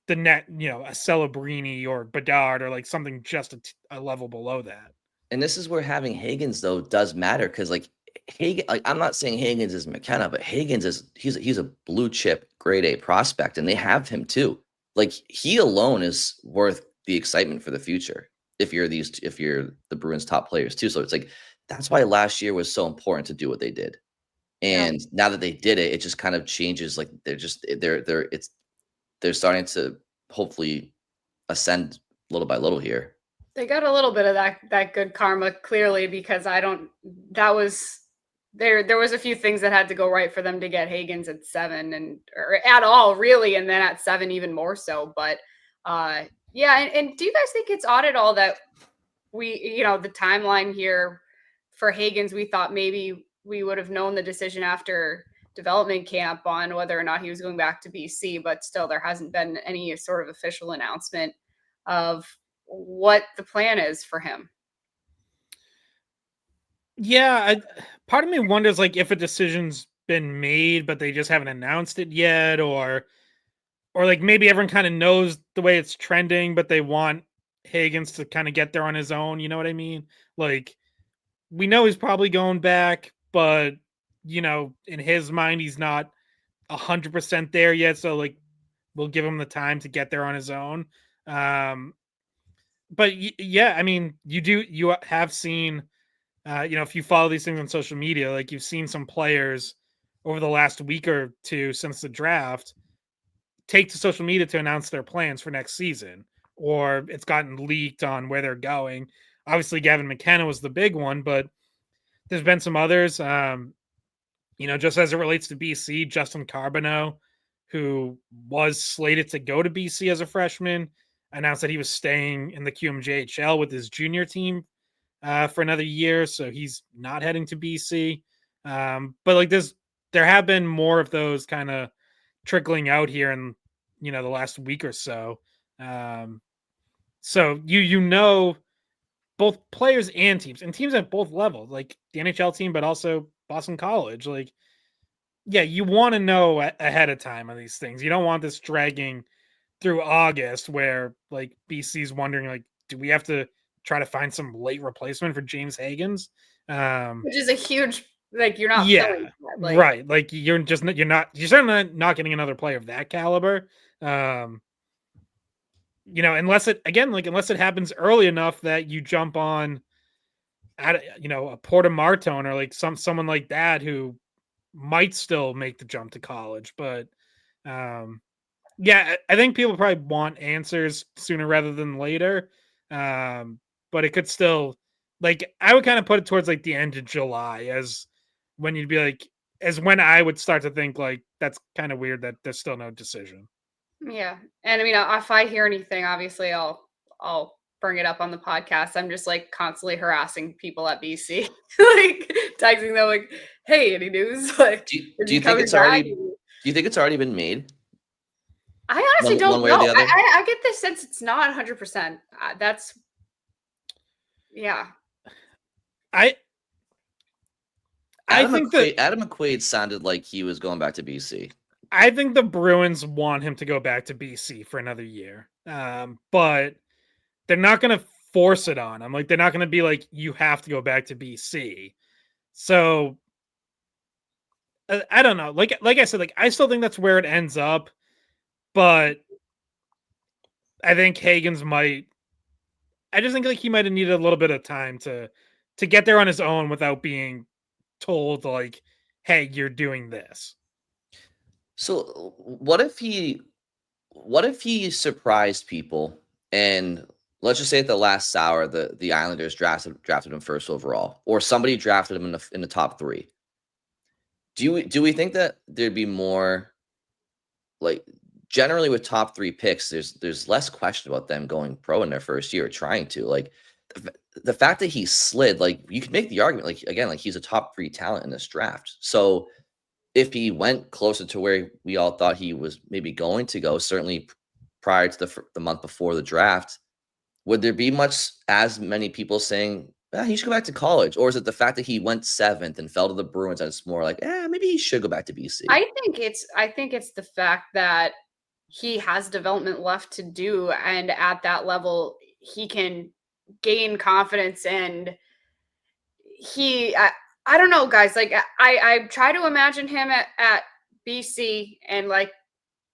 the net, a Celebrini or Bedard or like something just a level below that. And this is where having Hagens though does matter, because like Hagen, like I'm not saying Hagens is McKenna, but Hagens is he's a blue chip grade A prospect, and they have him too. Like he alone is worth the excitement for the future. If you're the Bruins top players too, so it's like that's why last year was so important to do what they did. Yeah. And now that they did it, it just kind of changes. Like they're starting to hopefully ascend little by little here. They got a little bit of that good karma clearly, because that was there was a few things that had to go right for them to get Hagens at 7 or at all really, and then at 7 even more so. But yeah, and do you guys think it's odd at all that the timeline here for Hagens, we thought maybe we would have known the decision after development camp on whether or not he was going back to BC, but still there hasn't been any sort of official announcement of what the plan is for him. Yeah, part of me wonders like if a decision's been made, but they just haven't announced it yet, or like maybe everyone kind of knows the way it's trending, but they want Hagens to kind of get there on his own. You know what I mean? Like we know he's probably going back, but in his mind, he's not 100% there yet. So like, we'll give him the time to get there on his own. But yeah, I mean, you have seen, if you follow these things on social media, like you've seen some players over the last week or two since the draft take to social media to announce their plans for next season, or it's gotten leaked on where they're going. Obviously, Gavin McKenna was the big one, but there's been some others. Just as it relates to BC, Justin Carbonneau, who was slated to go to BC as a freshman, announced that he was staying in the QMJHL with his junior team for another year, so he's not heading to BC. But like there have been more of those kind of trickling out here in the last week or so. So both players and teams at both levels, like the NHL team, but also Boston College. Like, yeah, you want to know ahead of time on these things. You don't want this dragging through August where like BC's wondering like, do we have to try to find some late replacement for James Hagens? Which is a huge, like, you're not yeah, that, right. Like you're certainly not getting another player of that caliber. Unless it happens early enough that you jump on at a Porter Martone or like someone like that who might still make the jump to college. But yeah, I think people probably want answers sooner rather than later. But it could still, like, I would kind of put it towards like the end of July as when you'd be like, as when I would start to think like that's kind of weird that there's still no decision. Yeah. And I mean, if I hear anything, obviously I'll bring it up on the podcast. I'm just like constantly harassing people at BC, like texting them like, "Hey, any news?" Like, Do you think it's already? Do you think it's already been made? I honestly don't one way or know. the other? I get this sense it's not 100%. That's yeah. I think that Adam McQuaid sounded like he was going back to BC. I think the Bruins want him to go back to BC for another year, but they're not going to force it on him. Like they're not going to be like, you have to go back to BC. So I don't know. Like I said, like I still think that's where it ends up, but I think Hagens might. I just think like he might have needed a little bit of time to get there on his own without being told like, "Hey, you're doing this." So what if he surprised people and let's just say at the last hour the Islanders drafted him first overall, or somebody drafted him in the top 3? Do we think that there'd be more, like, generally with top 3 picks, there's less question about them going pro in their first year or trying to, like, the fact that he slid, like, you could make the argument, like, again, like he's a top 3 talent in this draft. So if he went closer to where we all thought he was maybe going to go, certainly prior to the month before the draft, would there be as many people saying, he should go back to college? Or is it the fact that he went 7th and fell to the Bruins and it's more like, maybe he should go back to BC? I think it's the fact that he has development left to do, and at that level he can gain confidence, and I don't know, guys. Like I try to imagine him at BC and like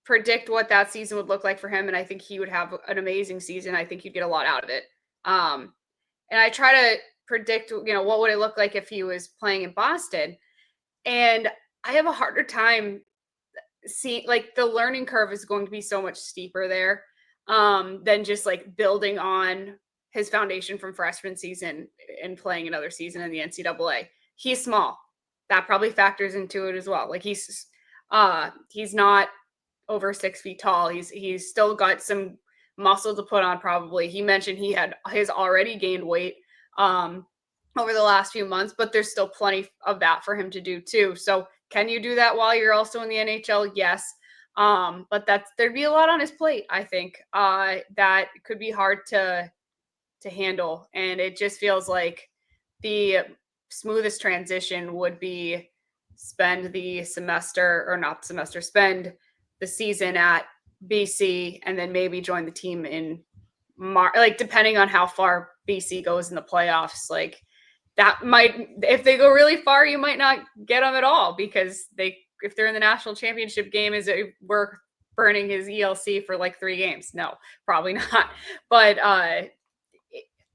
predict what that season would look like for him, and I think he would have an amazing season. I think he'd get a lot out of it. And I try to predict, what would it look like if he was playing in Boston, and I have a harder time seeing, like, the learning curve is going to be so much steeper there than just like building on his foundation from freshman season and playing another season in the NCAA. He's small. That probably factors into it as well. Like he's not over 6 feet tall. He's still got some muscle to put on. Probably he mentioned he has already gained weight over the last few months, but there's still plenty of that for him to do too. So can you do that while you're also in the NHL? Yes. But there'd be a lot on his plate. I think that could be hard to handle, and it just feels like the smoothest transition would be spend the season at BC and then maybe join the team in March, like depending on how far BC goes in the playoffs. Like that might, if they go really far, you might not get them at all because if they're in the national championship game, is it worth burning his ELC for like 3 games? No, probably not. But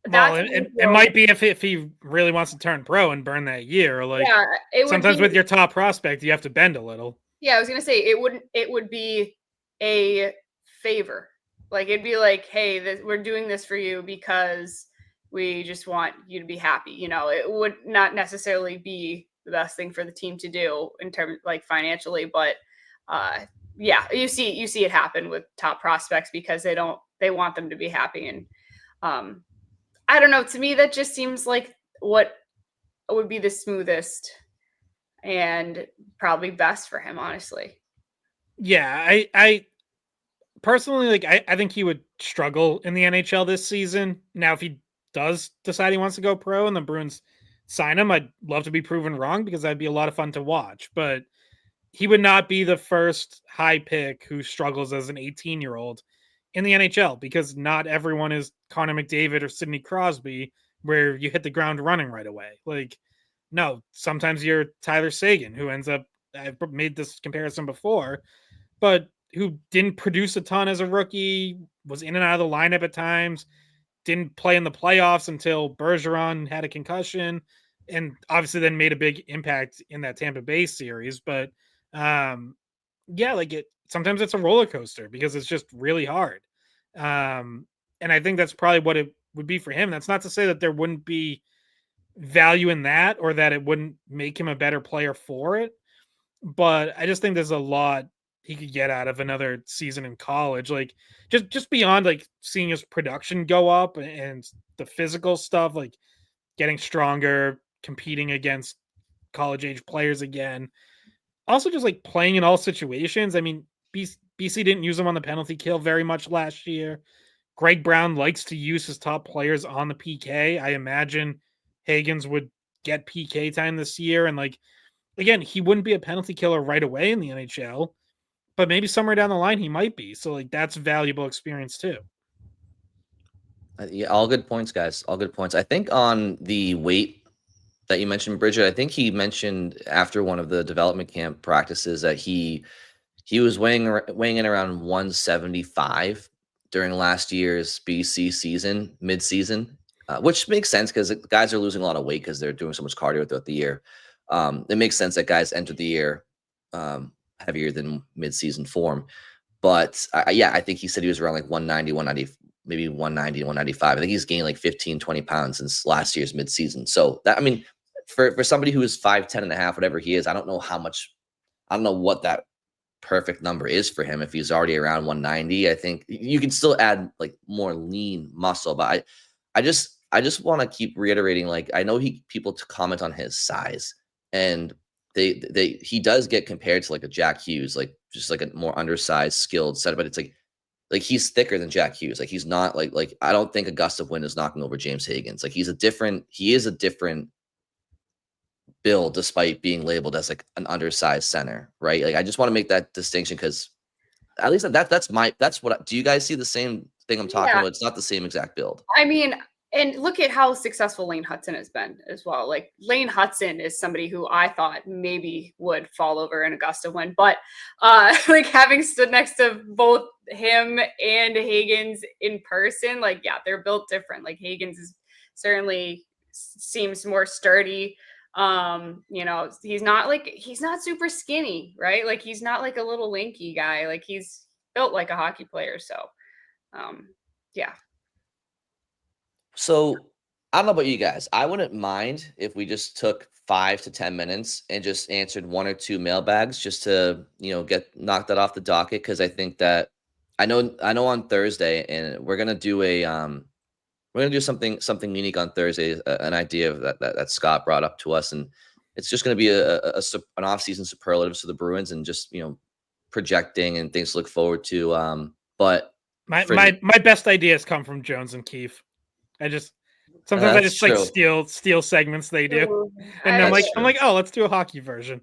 it might be if he really wants to turn pro and burn that year. Like sometimes with your top prospect, you have to bend a little. Yeah, I was gonna say it would be a favor. Like it'd be like, hey, we're doing this for you because we just want you to be happy. It would not necessarily be the best thing for the team to do in terms like financially, but yeah, you see it happen with top prospects because they want them to be happy. And I don't know, to me that just seems like what would be the smoothest and probably best for him, honestly. Yeah, I personally, like, I think he would struggle in the NHL this season. Now, if he does decide he wants to go pro and the Bruins sign him, I'd love to be proven wrong because that'd be a lot of fun to watch. But he would not be the first high pick who struggles as an 18-year-old in the NHL because not everyone is Connor McDavid or Sidney Crosby, where you hit the ground running right away. Like, no, sometimes you're Tyler Seguin, who ends up, I've made this comparison before, but who didn't produce a ton as a rookie, was in and out of the lineup at times, didn't play in the playoffs until Bergeron had a concussion, and obviously then made a big impact in that Tampa Bay series. But yeah, like sometimes it's a roller coaster because it's just really hard. And I think that's probably what it would be for him. That's not to say that there wouldn't be value in that or that it wouldn't make him a better player for it. But I just think there's a lot he could get out of another season in college. Like just beyond like seeing his production go up and the physical stuff, like getting stronger, competing against college age players again. Also just like playing in all situations. I mean, BC didn't use him on the penalty kill very much last year. Greg Brown likes to use his top players on the PK. I imagine Hagens would get PK time this year. And like, again, he wouldn't be a penalty killer right away in the NHL, but maybe somewhere down the line he might be. So like that's valuable experience too. Yeah, all good points, guys. All good points. I think on the weight that you mentioned, Bridget, I think he mentioned after one of the development camp practices that he was weighing in around 175 during last year's BC season, mid-season, which makes sense because guys are losing a lot of weight because they're doing so much cardio throughout the year. It makes sense that guys enter the year heavier than mid-season form. But yeah, I think he said he was around like 190, 190, maybe 190, 195. I think he's gained like 15, 20 pounds since last year's mid-season. So that, I mean, for somebody who is 5'10 and a half, whatever he is, I don't know what that perfect number is for him. If he's already around 190, I think you can still add like more lean muscle. But I just want to keep reiterating, like, I know people to comment on his size, and he does get compared to like a Jack Hughes, like just like a more undersized, skilled set, but it's like he's thicker than Jack Hughes. Like he's not like I don't think a gust of wind is knocking over James Hagens. Like he is a different build despite being labeled as like an undersized center, right? Like I just want to make that distinction because at least that's what do you guys see the same thing I'm talking about? It's not the same exact build. I mean, And look at how successful Lane Hudson has been as well. Like Lane Hudson is somebody who I thought maybe would fall over in Augusta win, but like having stood next to both him and Hagens in person, like yeah, they're built different. Like Hagens is certainly seems more sturdy. You know, he's not super skinny, right? Like he's not like a little lanky guy. Like he's built like a hockey player. So yeah. So I don't know about you guys. I wouldn't mind if we just took 5 to 10 minutes and just answered one or two mailbags just to, get knock that off the docket. Cause I think that I know on Thursday, and we're gonna do something unique on Thursday, an idea that Scott brought up to us, and it's just gonna be an off-season superlatives for the Bruins, and just projecting and things to look forward to. But my best ideas come from Jones and Keefe. Sometimes I just like steal segments they do, and I'm like, oh, let's do a hockey version.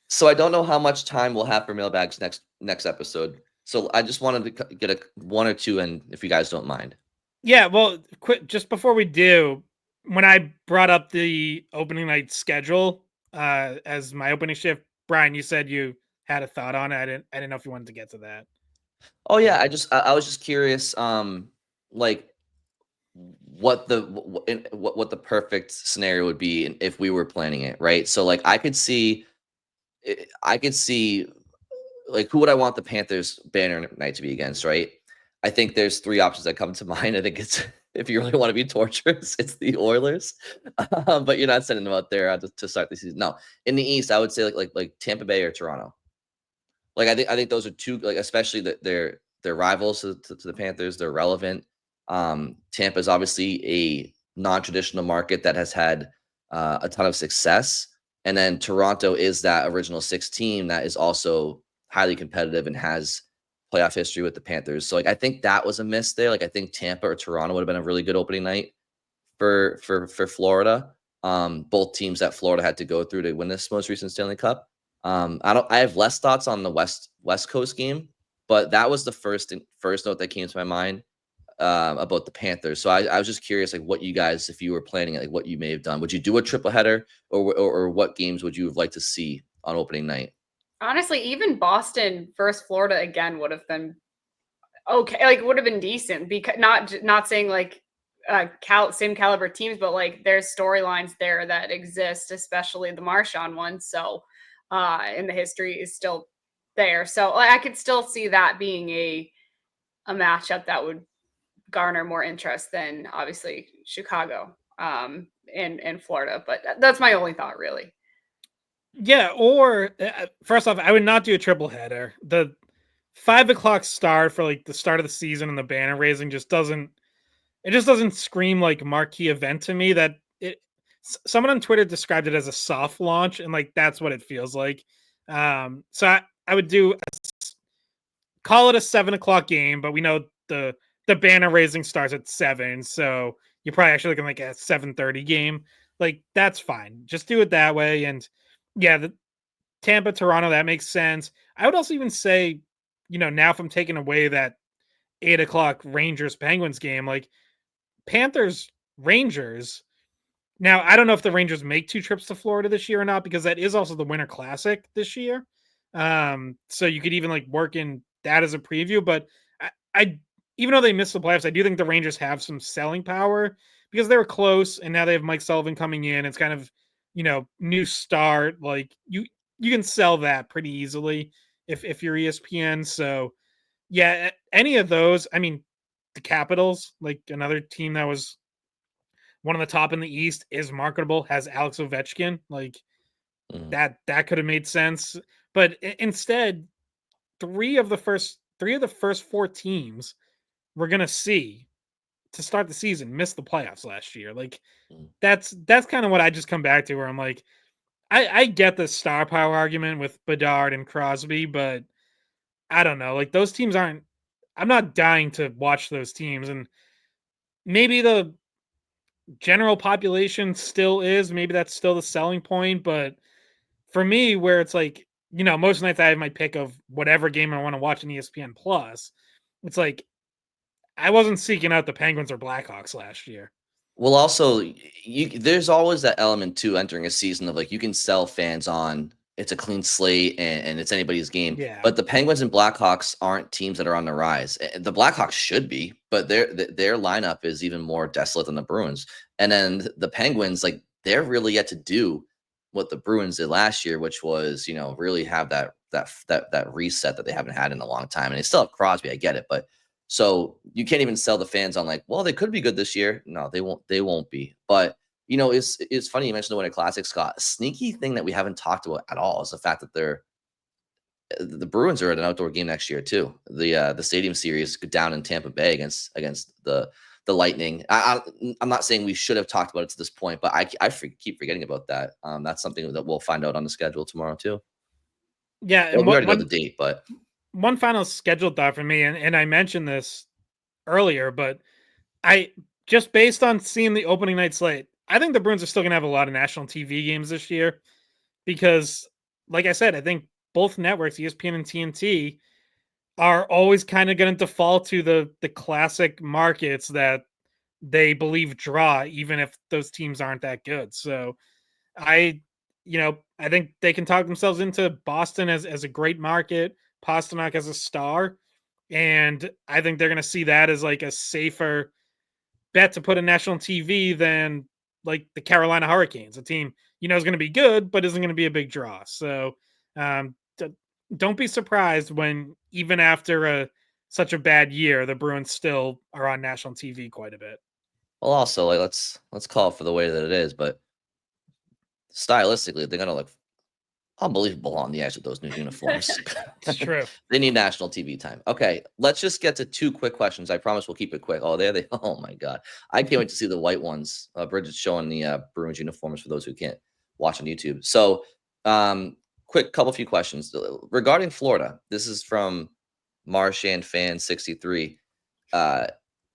So I don't know how much time we'll have for mailbags next episode. So I just wanted to get one or two in, if you guys don't mind. Yeah, well, just before we do, when I brought up the opening night schedule as my opening shift, Brian, you said you had a thought on it. I didn't know if you wanted to get to that. Oh yeah, I was just curious, like what the perfect scenario would be if we were planning it, right? So like I could see like who would I want the Panthers banner night to be against, right? I think there's three options that come to mind. I think it's if you really want to be torturous, it's the Oilers, but you're not sending them out there to start the season. No, in the East, I would say like Tampa Bay or Toronto. Like I think those are two, like especially that they're rivals to the Panthers. They're relevant. Tampa is obviously a non-traditional market that has had a ton of success, and then Toronto is that original six team that is also highly competitive and has playoff history with the Panthers. So like I think that was a miss there. Like I think Tampa or Toronto would have been a really good opening night for Florida. Both teams that Florida had to go through to win this most recent Stanley Cup. I have less thoughts on the West Coast game, but that was the first note that came to my mind about the Panthers. So I was just curious, like what you guys, if you were planning it, like what you may have done. Would you do a triple header, or what games would you have liked to see on opening night? Honestly, even Boston versus Florida again would have been okay. Like would have been decent, because not saying like same caliber teams, but like there's storylines there that exist, especially the Marchand one. So and the history is still there. So I could still see that being a matchup that would garner more interest than obviously Chicago and Florida. But that's my only thought, really. Yeah, or first off, I would not do a triple header. The 5 o'clock start for like the start of the season and the banner raising just doesn't scream like marquee event to me. That someone on Twitter described it as a soft launch, and like that's what it feels like. So I would call it a 7 o'clock game, but we know the banner raising starts at 7, so you're probably actually looking like a 7:30 game. Like that's fine. Just do it that way. And yeah, the Tampa, Toronto, that makes sense. I would also even say, now if I'm taking away that 8 o'clock Rangers Penguins game, like Panthers Rangers. Now, I don't know if the Rangers make 2 trips to Florida this year or not, because that is also the Winter Classic this year. So you could even like work in that as a preview. But I even though they missed the playoffs, I do think the Rangers have some selling power because they were close, and now they have Mike Sullivan coming in. It's kind of new start. Like you can sell that pretty easily if you're ESPN. So yeah, any of those. I mean, the Capitals, like another team that was one of the top in the East, is marketable, has Alex Ovechkin. Like that could have made sense. But instead, three of the first 4 teams we're gonna see to start the season missed the playoffs last year. Like that's kind of what I just come back to, where I'm like, I get the star power argument with Bedard and Crosby, but I don't know. Like those teams aren't. I'm not dying to watch those teams, and maybe the general population still is. Maybe that's still the selling point, but for me, where it's like, most nights I have my pick of whatever game I want to watch on ESPN Plus. It's like I wasn't seeking out the Penguins or Blackhawks last year. Well, also, there's always that element too entering a season of like you can sell fans on it's a clean slate and it's anybody's game. Yeah. But the Penguins and Blackhawks aren't teams that are on the rise. The Blackhawks should be, but their lineup is even more desolate than the Bruins. And then the Penguins, like they're really yet to do what the Bruins did last year, which was really have that reset that they haven't had in a long time. And they still have Crosby, I get it, but so you can't even sell the fans on like, well, they could be good this year. No, they won't. They won't be. But it's funny you mentioned the Winter Classic, Scott. A sneaky thing that we haven't talked about at all is the fact that the Bruins are at an outdoor game next year too. The Stadium Series down in Tampa Bay against the Lightning. I'm not saying we should have talked about it to this point, but I keep forgetting about that. That's something that we'll find out on the schedule tomorrow too. Yeah, Well, and we already know the date, but one final scheduled thought for me, and I mentioned this earlier, but I just based on seeing the opening night slate, I think the Bruins are still going to have a lot of national TV games this year because, like I said, I think both networks, ESPN and TNT, are always kind of going to default to the classic markets that they believe draw, even if those teams aren't that good. So I, I think they can talk themselves into Boston as a great market, Pasternak as a star, and I think they're going to see that as like a safer bet to put a national TV than like the Carolina Hurricanes, a team is going to be good but isn't going to be a big draw. So don't be surprised when even after such a bad year, the Bruins still are on national TV quite a bit. well, also like let's call it for the way that it is, but stylistically, they're gonna look unbelievable on the ice with those new uniforms. It's true. They need national TV time. Okay, let's just get to two quick questions. I promise we'll keep it quick. Oh, there they. Oh my God, I can't wait to see the white ones. Bridget's showing the Bruins uniforms for those who can't watch on YouTube. So, quick few questions regarding Florida. This is from Marshan Fan 63.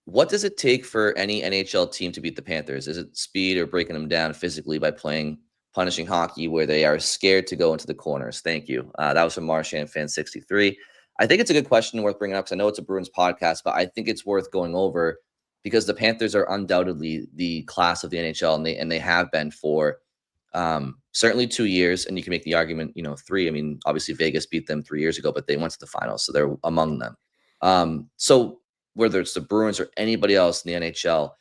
What does it take for any NHL team to beat the Panthers? Is it speed or breaking them down physically by playing punishing hockey where they are scared to go into the corners? Thank you. That was from Marshan Fan 63. I think it's a good question worth bringing up because I know it's a Bruins podcast, but I think it's worth going over because the Panthers are undoubtedly the class of the NHL, and they have been for certainly 2 years. And you can make the argument, 3. I mean, obviously Vegas beat them 3 years ago, but they went to the finals, so they're among them. So whether it's the Bruins or anybody else in the NHL,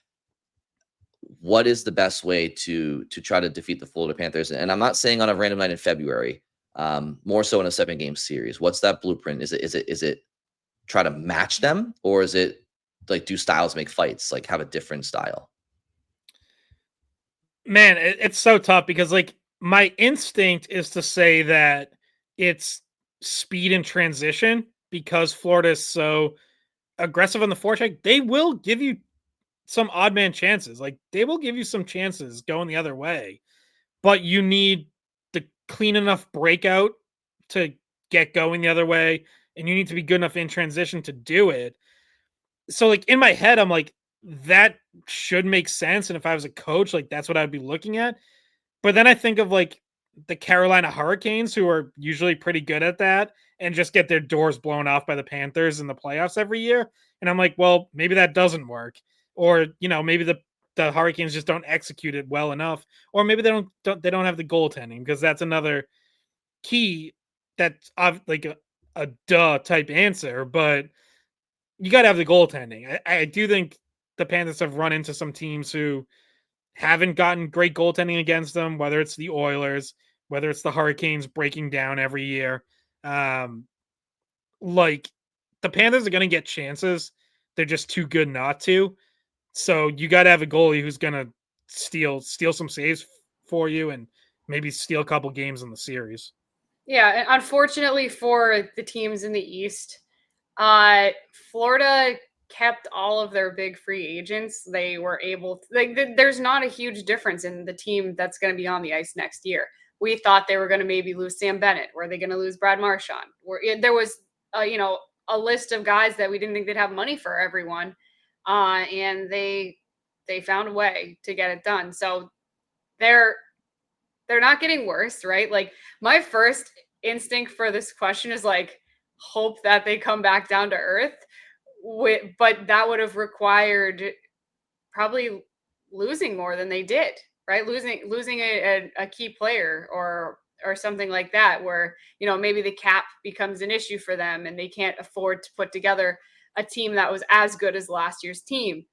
what is the best way to try to defeat the Florida Panthers? And I'm not saying on a random night in February, more so in a 7-game series. What's that blueprint? Is it try to match them, or is it like do styles make fights? Like have a different style? Man, it's so tough because like my instinct is to say that it's speed and transition because Florida is so aggressive on the forecheck. They will give you some odd man chances. Like they will give you some chances going the other way, but you need the clean enough breakout to get going the other way, and you need to be good enough in transition to do it. So like in my head, I'm like, that should make sense. And if I was a coach, like that's what I'd be looking at. But then I think of like the Carolina Hurricanes, who are usually pretty good at that and just get their doors blown off by the Panthers in the playoffs every year. And I'm like, well, maybe that doesn't work. Or, maybe the Hurricanes just don't execute it well enough. Or maybe they don't have the goaltending, because that's another key that's like a duh type answer. But you got to have the goaltending. I do think the Panthers have run into some teams who haven't gotten great goaltending against them, whether it's the Oilers, whether it's the Hurricanes breaking down every year. Like the Panthers are going to get chances. They're just too good not to. So you got to have a goalie who's going to steal some saves for you and maybe steal a couple games in the series. Yeah, and unfortunately for the teams in the East, Florida kept all of their big free agents. They were able to, there's not a huge difference in the team that's going to be on the ice next year. We thought they were going to maybe lose Sam Bennett. Were they going to lose Brad Marchand? There was, a list of guys that we didn't think they'd have money for everyone. And they found a way to get it done. So they're not getting worse, right? Like my first instinct for this question is like, hope that they come back down to earth. but that would have required probably losing more than they did, right? Losing a key player or something like that, where, you know, maybe the cap becomes an issue for them and they can't afford to put together a team that was as good as last year's team.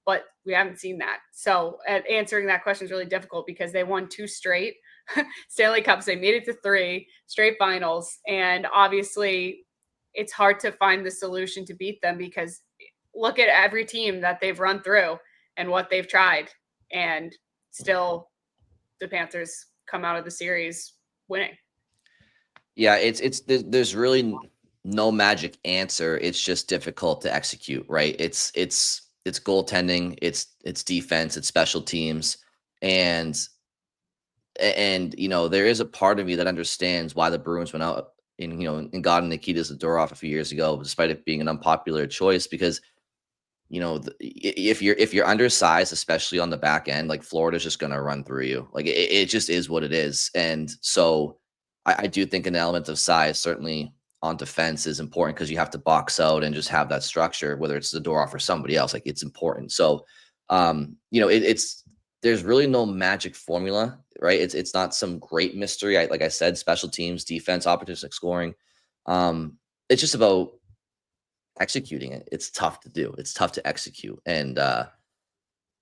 But we haven't seen that. So answering that question is really difficult because they won 2 straight Stanley Cups. They made it to 3 straight finals. And obviously it's hard to find the solution to beat them because look at every team that they've run through and what they've tried. And still the Panthers come out of the series winning. Yeah, there's really no magic answer. It's just difficult to execute, right? It's goaltending, it's defense, it's special teams, and you know, there is a part of me that understands why the Bruins went out and, you know, and got Nikita Zadorov a few years ago, despite it being an unpopular choice, because, you know, if you're undersized, especially on the back end, like Florida's just going to run through you. Like it just is what it is. And so I do think an element of size certainly on defense is important because you have to box out and just have that structure, whether it's Zadorov or somebody else. Like it's important. So, you know, it's there's really no magic formula, right? It's not some great mystery. Like I said, special teams, defense, opportunistic scoring. It's just about executing it. It's tough to do. It's tough to execute. And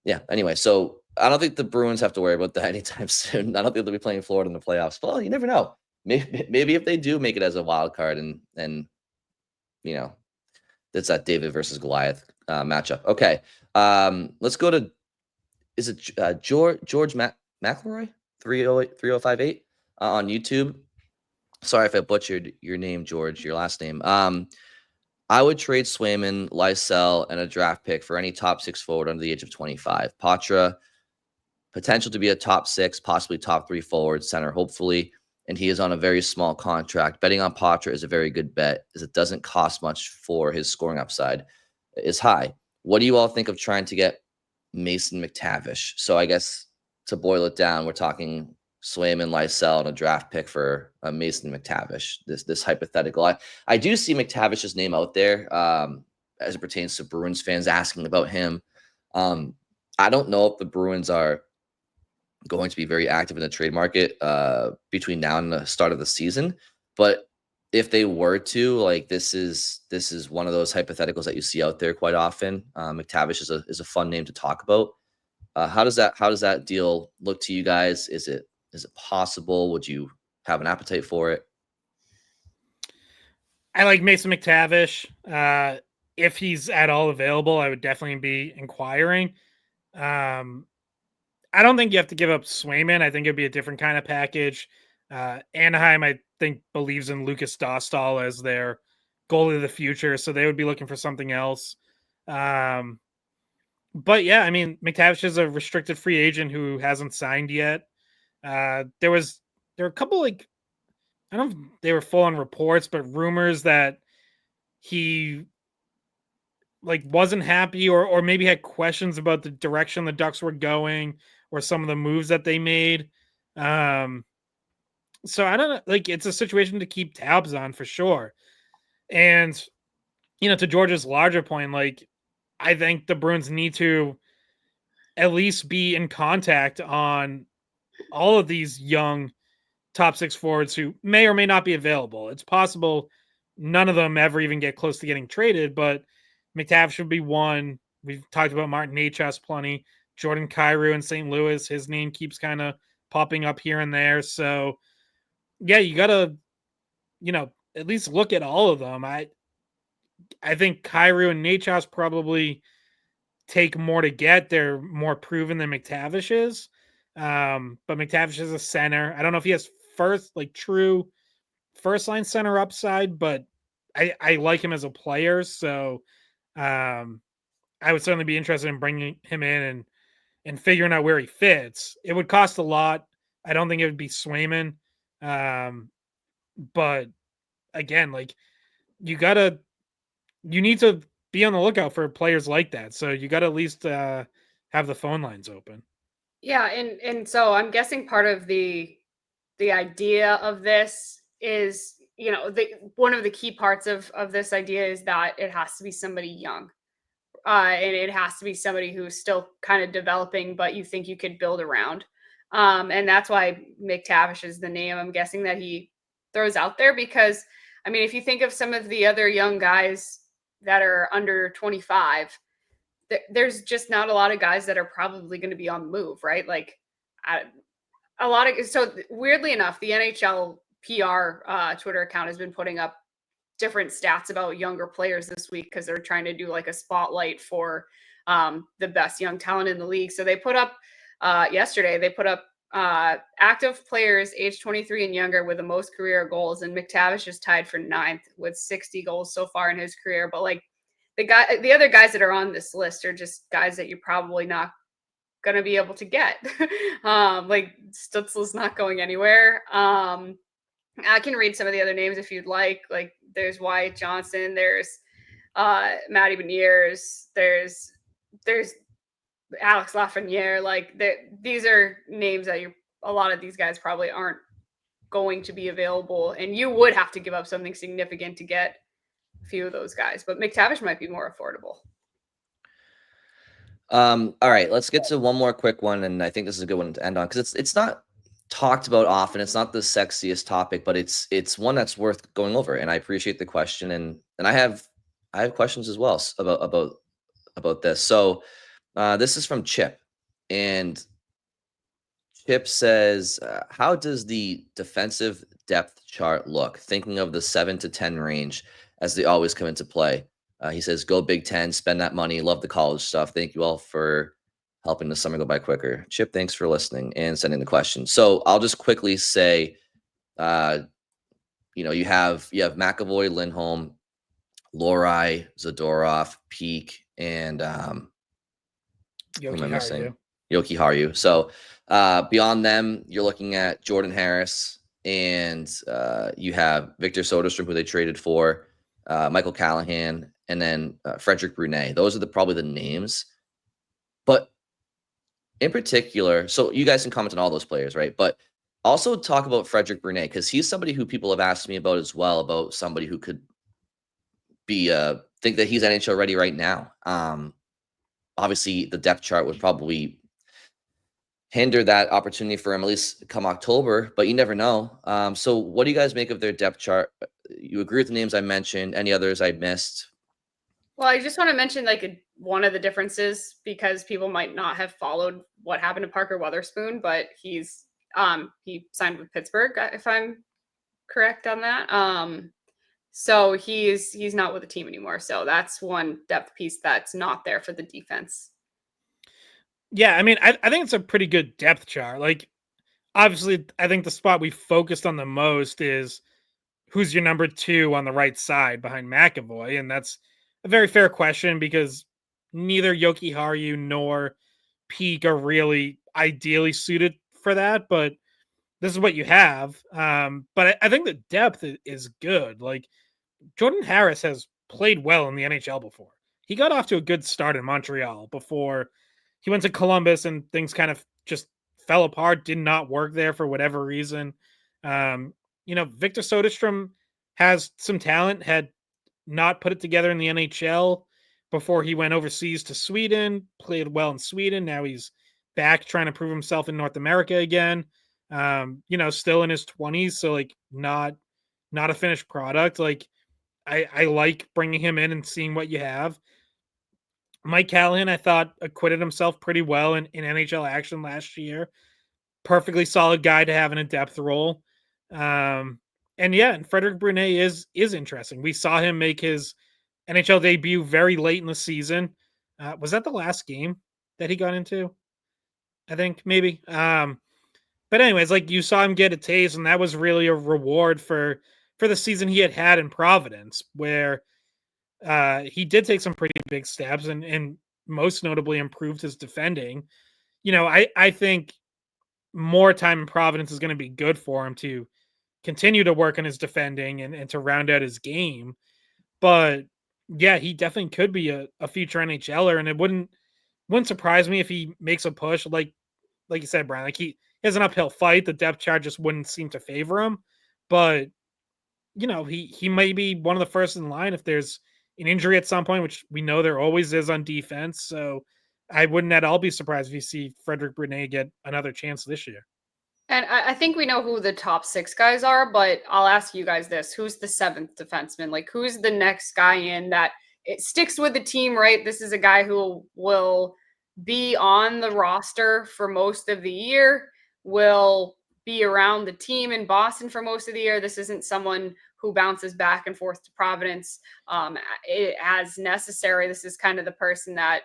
yeah, anyway, so I don't think the Bruins have to worry about that anytime soon. I don't think they'll be playing Florida in the playoffs. Well, you never know. Maybe if they do make it as a wild card and you know, it's that David versus Goliath matchup. Okay. Let's go to, is it George McElroy 3058 on YouTube. Sorry if I butchered your name, George, your last name. I would trade Swayman, Lysell, and a draft pick for any top 6 forward under the age of 25. Patra, potential to be a top 6, possibly top 3 forward center, hopefully. And he is on a very small contract. Betting on Patra is a very good bet, as it doesn't cost much for his scoring upside is high. What do you all think of trying to get Mason McTavish? So I guess to boil it down, we're talking Swayman, Lysell, and a draft pick for Mason McTavish. This hypothetical. I do see McTavish's name out there as it pertains to Bruins fans asking about him. I don't know if the Bruins are going to be very active in the trade market between now and the start of the season, but if they were to, like, this is one of those hypotheticals that you see out there quite often. McTavish is a fun name to talk about. How does that deal look to you guys? Is it possible? Would you have an appetite for it? I like Mason McTavish. If he's at all available, I would definitely be inquiring. I don't think you have to give up Swayman. I think it'd be a different kind of package. Anaheim, I think, believes in Lucas Dostal as their goalie of the future, so they would be looking for something else. But yeah, I mean, McTavish is a restricted free agent who hasn't signed yet. There were a couple, like, I don't know if they were full on reports, but rumors that he, like, wasn't happy or maybe had questions about the direction the Ducks were going or some of the moves that they made. So I don't know, like, it's a situation to keep tabs on for sure. And, you know, to George's larger point, like, I think the Bruins need to at least be in contact on all of these young top 6 forwards who may or may not be available. It's possible none of them ever even get close to getting traded, but McTavish should be one. We've talked about Martin Necas plenty. Jordan Kyrou in St. Louis, his name keeps kind of popping up here and there. So, yeah, you got to, you know, at least look at all of them. I think Kyrou and Necas probably take more to get. They're more proven than McTavish is. But McTavish is a center. I don't know if he has true first line center upside, but I like him as a player. So I would certainly be interested in bringing him in and figuring out where he fits. It would cost a lot. I don't think it would be Swayman. But again, like, you need to be on the lookout for players like that. So you got to at least have the phone lines open. Yeah, and so I'm guessing part of the idea of this is, one of the key parts of this idea is that it has to be somebody young. And it has to be somebody who's still kind of developing, but you think you could build around. And that's why McTavish is the name I'm guessing that he throws out there, because, I mean, if you think of some of the other young guys that are under 25, there's just not a lot of guys that are probably going to be on the move, right? Like so weirdly enough, the NHL PR Twitter account has been putting up different stats about younger players this week because they're trying to do like a spotlight for the best young talent in the league. So they put up yesterday, they put up active players age 23 and younger with the most career goals, and McTavish is tied for 9th with 60 goals so far in his career. But like the other guys that are on this list are just guys that you're probably not going to be able to get. Like Stutzel's not going anywhere. I can read some of the other names if you'd like. Like there's Wyatt Johnson, there's Matty Beniers, there's Alex Lafreniere. Like these are names that a lot of these guys probably aren't going to be available, and you would have to give up something significant to get a few of those guys. But McTavish might be more affordable. All right, let's get to one more quick one, and I think this is a good one to end on because it's not talked about often. It's not the sexiest topic, but it's one that's worth going over. And I appreciate the question, and I have questions as well about this. So this is from Chip, and Chip says, how does the defensive depth chart look? Thinking of the 7 to 10 range as they always come into play. He says, go Big Ten, spend that money. Love the college stuff. Thank you all for helping the summer go by quicker. Chip, thanks for listening and sending the question. So I'll just quickly say, you have McAvoy, Lindholm, Lohrei, Zadorov, Peak, and who am I missing? Jokiharju. So beyond them, you're looking at Jordan Harris, and you have Victor Soderstrom, who they traded for, Michael Callahan, and then Frederick Brunet. Those are probably the names. But in particular, so you guys can comment on all those players, right? But also talk about Frederick Brunet, because he's somebody who people have asked me about as well, about somebody who could be think that he's NHL ready right now. Obviously, the depth chart would probably hinder that opportunity for him, at least come October, but you never know. So what do you guys make of their depth chart? You agree with the names I mentioned? Any others I missed? Well, I just want to mention one of the differences, because people might not have followed what happened to Parker Weatherspoon, but he signed with Pittsburgh, if I'm correct on that. So he's not with the team anymore. So that's one depth piece that's not there for the defense. Yeah, I mean, I think it's a pretty good depth chart. Like, obviously, I think the spot we focused on the most is who's your number 2 on the right side behind McAvoy, and that's a very fair question because neither Jokiharju nor Peak are really ideally suited for that, but this is what you have. But I think the depth is good. Like, Jordan Harris has played well in the NHL before. He got off to a good start in Montreal before he went to Columbus, and things kind of just fell apart, did not work there for whatever reason. Victor Soderstrom has some talent, had not put it together in the NHL before he went overseas to Sweden, played well in Sweden. Now he's back trying to prove himself in North America again. Still in his 20s, so like not a finished product. Like I like bringing him in and seeing what you have. Mike Callahan, I thought, acquitted himself pretty well in NHL action last year. Perfectly solid guy to have in a depth role. And Frederick Brunet is interesting. We saw him make his NHL debut very late in the season. Was that the last game that he got into? I think maybe. But anyways, like you saw him get a taste, and that was really a reward for the season he had in Providence, where he did take some pretty big steps and most notably improved his defending. I think more time in Providence is going to be good for him to continue to work on his defending and to round out his game. But yeah, he definitely could be a future NHLer, and it wouldn't surprise me if he makes a push. Like you said, Brian, like he has an uphill fight. The depth chart just wouldn't seem to favor him. But he may be one of the first in line if there's an injury at some point, which we know there always is on defense. So I wouldn't at all be surprised if you see Frederick Brunet get another chance this year. And I think we know who the top 6 guys are, but I'll ask you guys this. Who's the 7th defenseman? Like, who's the next guy in that it sticks with the team, right? This is a guy who will be on the roster for most of the year, will be around the team in Boston for most of the year. This isn't someone who bounces back and forth to Providence as necessary. This is kind of the person that,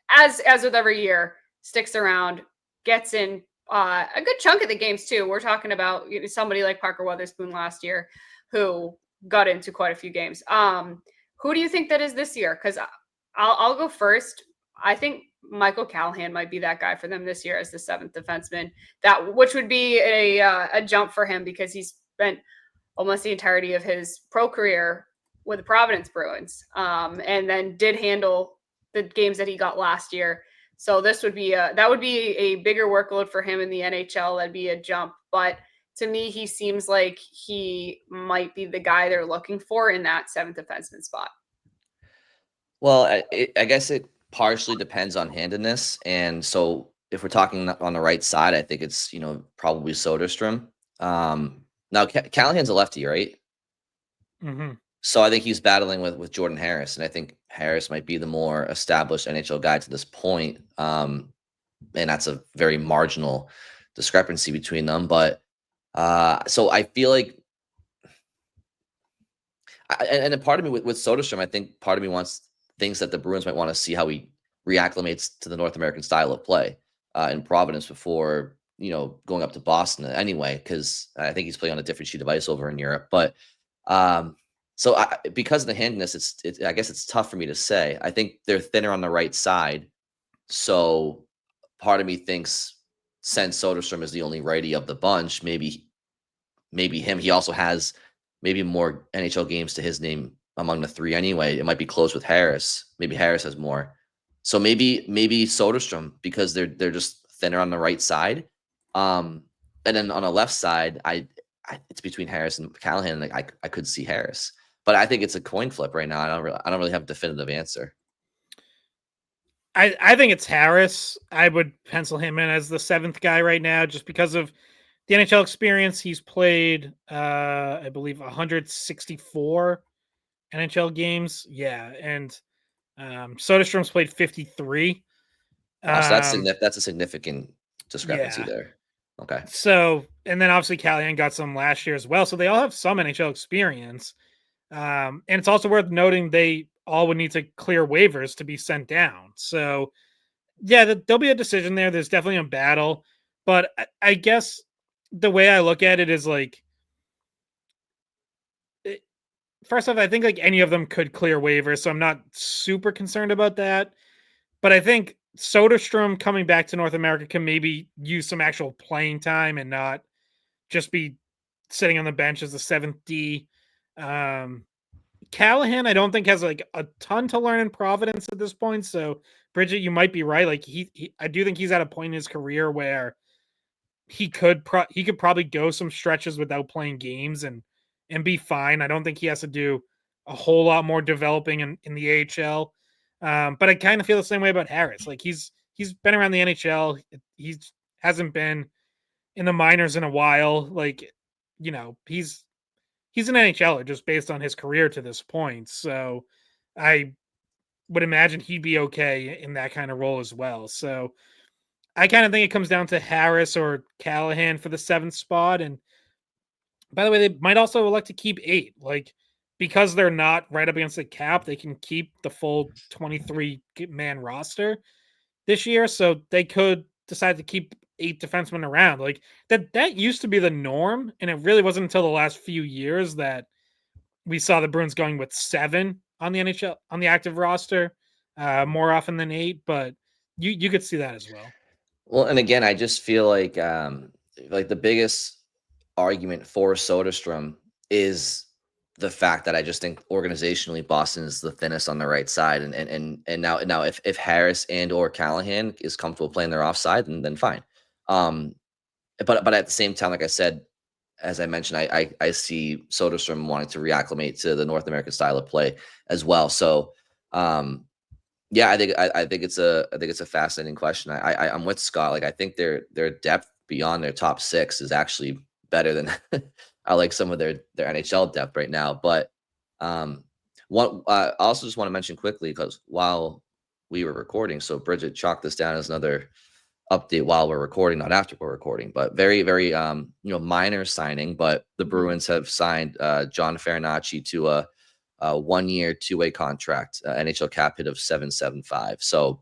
as with every year, sticks around, gets in a good chunk of the games too. We're talking about somebody like Parker Weatherspoon last year who got into quite a few games. Who do you think that is this year? Because I'll go first. I think Michael Callahan might be that guy for them this year as the 7th defenseman. Which would be a jump for him because he's spent almost the entirety of his pro career with the Providence Bruins, and then did handle the games that he got last year. So this would be that would be a bigger workload for him in the NHL. That'd be a jump. But to me, he seems like he might be the guy they're looking for in that 7th defenseman spot. Well, I guess it partially depends on handedness. And so if we're talking on the right side, I think it's, probably Soderstrom. Now, Callahan's a lefty, right? Mm-hmm. So I think he's battling with Jordan Harris, and I think Harris might be the more established NHL guy to this point. And that's a very marginal discrepancy between them. But so I feel like, and a part of me with Soderstrom, I think part of me thinks that the Bruins might want to see how he reacclimates to the North American style of play in Providence before, going up to Boston anyway, because I think he's playing on a different sheet of ice over in Europe. But so because of the handedness, I guess it's tough for me to say. I think they're thinner on the right side. So part of me thinks since Soderstrom is the only righty of the bunch, maybe him. He also has maybe more NHL games to his name among the 3 anyway. It might be close with Harris. Maybe Harris has more. So maybe Soderstrom, because they're just thinner on the right side. And then on the left side, it's between Harris and Callahan. Like I could see Harris. But I think it's a coin flip right now. I don't really have a definitive answer. I think it's Harris. I would pencil him in as the 7th guy right now, just because of the NHL experience. He's played, I believe, 164 NHL games. Yeah, and Soderstrom's played 53. So that's a significant discrepancy there. Okay. So, and then obviously Callahan got some last year as well. So they all have some NHL experience. And it's also worth noting they all would need to clear waivers to be sent down. So, yeah, there'll be a decision there. There's definitely a battle. But I guess the way I look at it is like, first off, I think like any of them could clear waivers. So I'm not super concerned about that. But I think Soderstrom coming back to North America can maybe use some actual playing time and not just be sitting on the bench as the 7th D. Callahan, I don't think has like a ton to learn in Providence at this point. So, Bridget, you might be right. Like I do think he's at a point in his career where he could probably go some stretches without playing games and be fine. I don't think he has to do a whole lot more developing in the AHL. But I kind of feel the same way about Harris. Like he's been around the NHL. He hasn't been in the minors in a while. Like, he's an NHLer just based on his career to this point. So I would imagine he'd be okay in that kind of role as well. So I kind of think it comes down to Harris or Callahan for the 7th spot. And by the way, they might also elect to keep 8. Like, because they're not right up against the cap, they can keep the full 23-man roster this year. So they could decide to keep 8 defensemen around. Like that used to be the norm, and it really wasn't until the last few years that we saw the Bruins going with 7 on the NHL on the active roster more often than 8. But you could see that as well. Well, and again, I just feel like the biggest argument for Soderstrom is the fact that I just think organizationally Boston is the thinnest on the right side, and now if Harris and or Callahan is comfortable playing their offside, then fine. But at the same time, like I said, as I mentioned, I see Soderstrom wanting to reacclimate to the North American style of play as well. So, yeah, I think it's a fascinating question. I'm with Scott. Like, I think their depth beyond their top six is actually better than I like some of their NHL depth right now. But one I also just want to mention quickly, because while we were recording, so Bridget chalked this down as another update while we're recording, not after we're recording, but very minor signing. But the Bruins have signed John Farinacci to a 1 year, 2-way contract, NHL cap hit of 775. So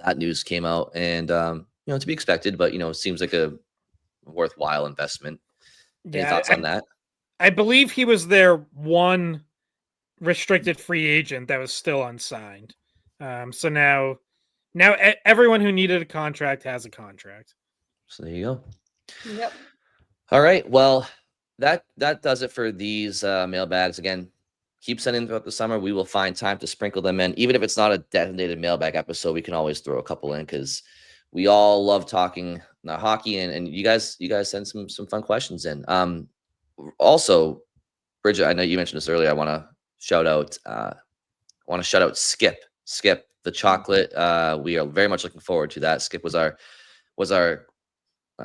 that news came out, and to be expected, but it seems like a worthwhile investment. Any Yeah, thoughts on that? I believe he was their one restricted free agent that was still unsigned. So now everyone who needed a contract has a contract. So there you go. Yep. All right. Well, that does it for these mailbags. Again, keep sending throughout the summer. We will find time to sprinkle them in. Even if it's not a designated mailbag episode, we can always throw a couple in, because we all love talking hockey, and you guys send some fun questions in. Also, Bridget, I know you mentioned this earlier. I want to shout out Skip the chocolate. We are very much looking forward to that. Skip was our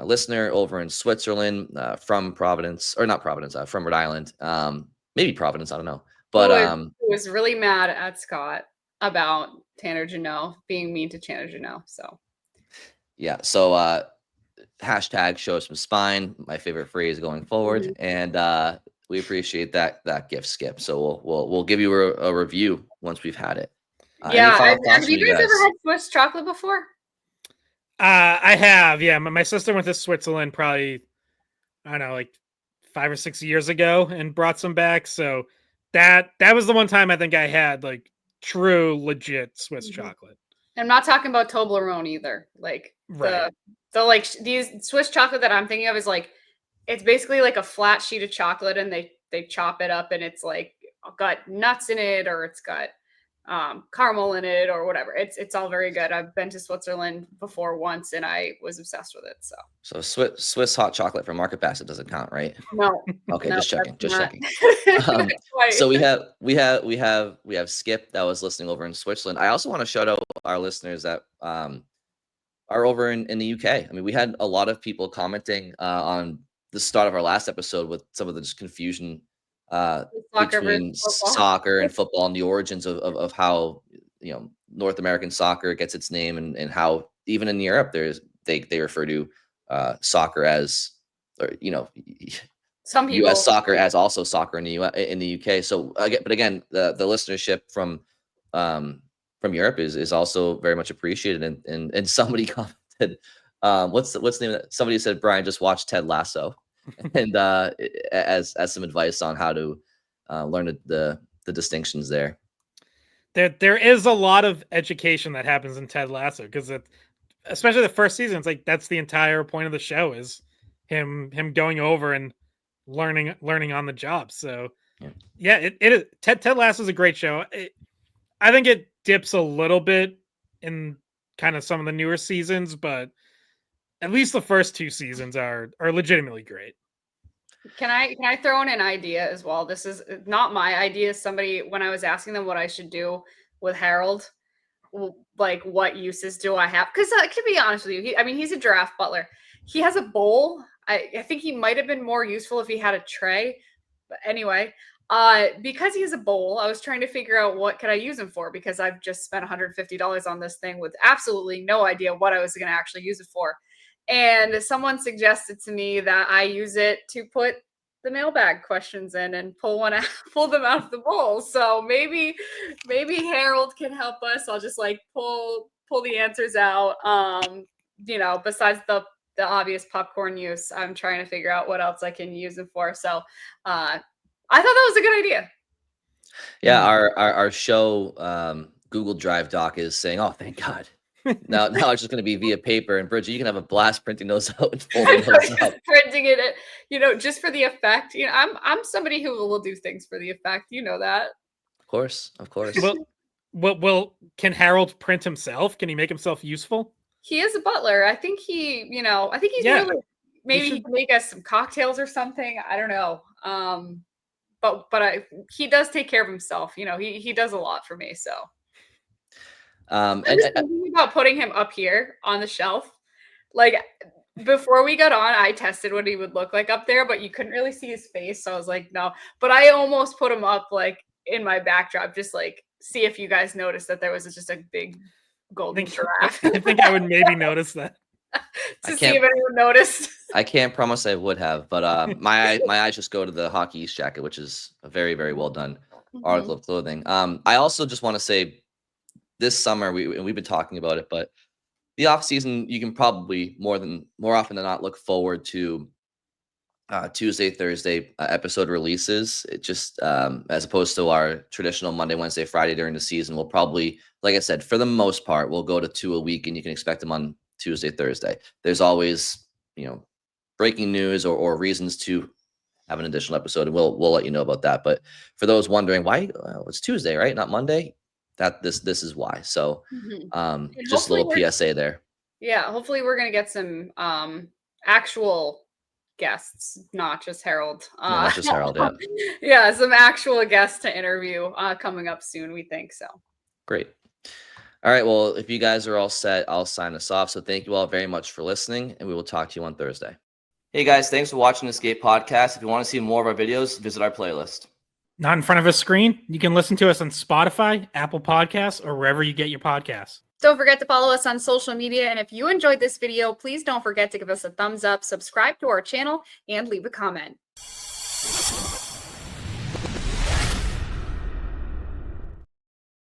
listener over in Switzerland, from Providence, or not Providence, from Rhode Island. Maybe Providence, I don't know. But who was really mad at Scott about Tanner Janot being mean to Tanner Janot. So yeah, so hashtag show some spine, my favorite phrase going forward, and we appreciate that gift, Skip. So we'll give you a review once we've had it. Any yeah, final thoughts have you guys ever had Swiss chocolate before? I have, yeah. My sister went to Switzerland probably, I don't know, like 5 or 6 years ago, and brought some back. So that was the one time I think I had like true, legit Swiss chocolate. I'm not talking about Toblerone either. Like Right. the like these Swiss chocolate that I'm thinking of is like, it's basically like a flat sheet of chocolate, and they chop it up, and it's like got nuts in it, or it's got caramel in it, or whatever. It's all very good. I've been to Switzerland before once, and I was obsessed with it. So Swiss hot chocolate from Market Basket doesn't count, right? No. Okay, no, just checking. So So we have Skip that was listening over in Switzerland. I also want to shout out our listeners that are over in the UK. I mean, we had a lot of people commenting on the start of our last episode with some of the just confusion between soccer and football, and the origins of how North American soccer gets its name, and how even in Europe they refer to soccer as, or some people, U.S. soccer as also soccer in the UK. So again, the listenership from Europe is also very much appreciated. And somebody commented, what's the name of that? Somebody said Brian just watched Ted Lasso, and as some advice on how to learn the distinctions there. There is a lot of education that happens in Ted Lasso, because especially the first season, it's like that's the entire point of the show, is him going over and learning on the job. So yeah, it is. Ted Lasso is a great show. I think it dips a little bit in kind of some of the newer seasons, but at least the first 2 seasons are legitimately great. Can I throw in an idea as well? This is not my idea. Somebody, when I was asking them what I should do with Harold, like what uses do I have? Because to be honest with you, he's a giraffe butler. He has a bowl. I think he might have been more useful if he had a tray. But anyway, because he has a bowl, I was trying to figure out what could I use him for, because I've just spent $150 on this thing with absolutely no idea what I was going to actually use it for. And someone suggested to me that I use it to put the mailbag questions in and pull them out of the bowl. So maybe Harold can help us. I'll just like pull the answers out. Besides the obvious popcorn use, I'm trying to figure out what else I can use it for. So I thought that was a good idea. Yeah, our show Google Drive doc is saying, "Oh, thank God." Now it's just going to be via paper. And Bridget, you can have a blast printing those out and folding those up. Printing it, just for the effect. I'm somebody who will do things for the effect. You know that. Of course. Well, can Harold print himself? Can he make himself useful? He is a butler. I think he's maybe he can make us some cocktails or something. I don't know. But he does take care of himself. You know, he does a lot for me. So I'm just thinking about putting him up here on the shelf. Like before we got on, I tested what he would look like up there, but you couldn't really see his face. So I was like, no. But I almost put him up like in my backdrop, just like see if you guys noticed that there was just a big golden giraffe. I think I would maybe notice that. To see if anyone noticed. I can't promise I would have, but my eyes just go to the Hockey East jacket, which is a very, very well done article of clothing. I also just want to say this summer we've been talking about it, but the off season you can probably more often than not look forward to Tuesday, Thursday episode releases. It just as opposed to our traditional Monday, Wednesday, Friday during the season, we'll probably, like I said, for the most part, we'll go to 2 a week, and you can expect them on Tuesday, Thursday. There's always, breaking news or reasons to have an additional episode, and we'll let you know about that. But for those wondering why, it's Tuesday, right? Not Monday. This is why. So just a little PSA there. Yeah, hopefully we're gonna get some actual guests, not just Harold. Not just Harold, yeah. Yeah, some actual guests to interview coming up soon, we think so. Great. All right, well, if you guys are all set, I'll sign us off. So thank you all very much for listening, and we will talk to you on Thursday. Hey guys, thanks for watching the Skate Podcast. If you want to see more of our videos, visit our playlist. Not in front of a screen? You can listen to us on Spotify, Apple Podcasts, or wherever you get your podcasts. Don't forget to follow us on social media. And if you enjoyed this video, please don't forget to give us a thumbs up, subscribe to our channel, and leave a comment.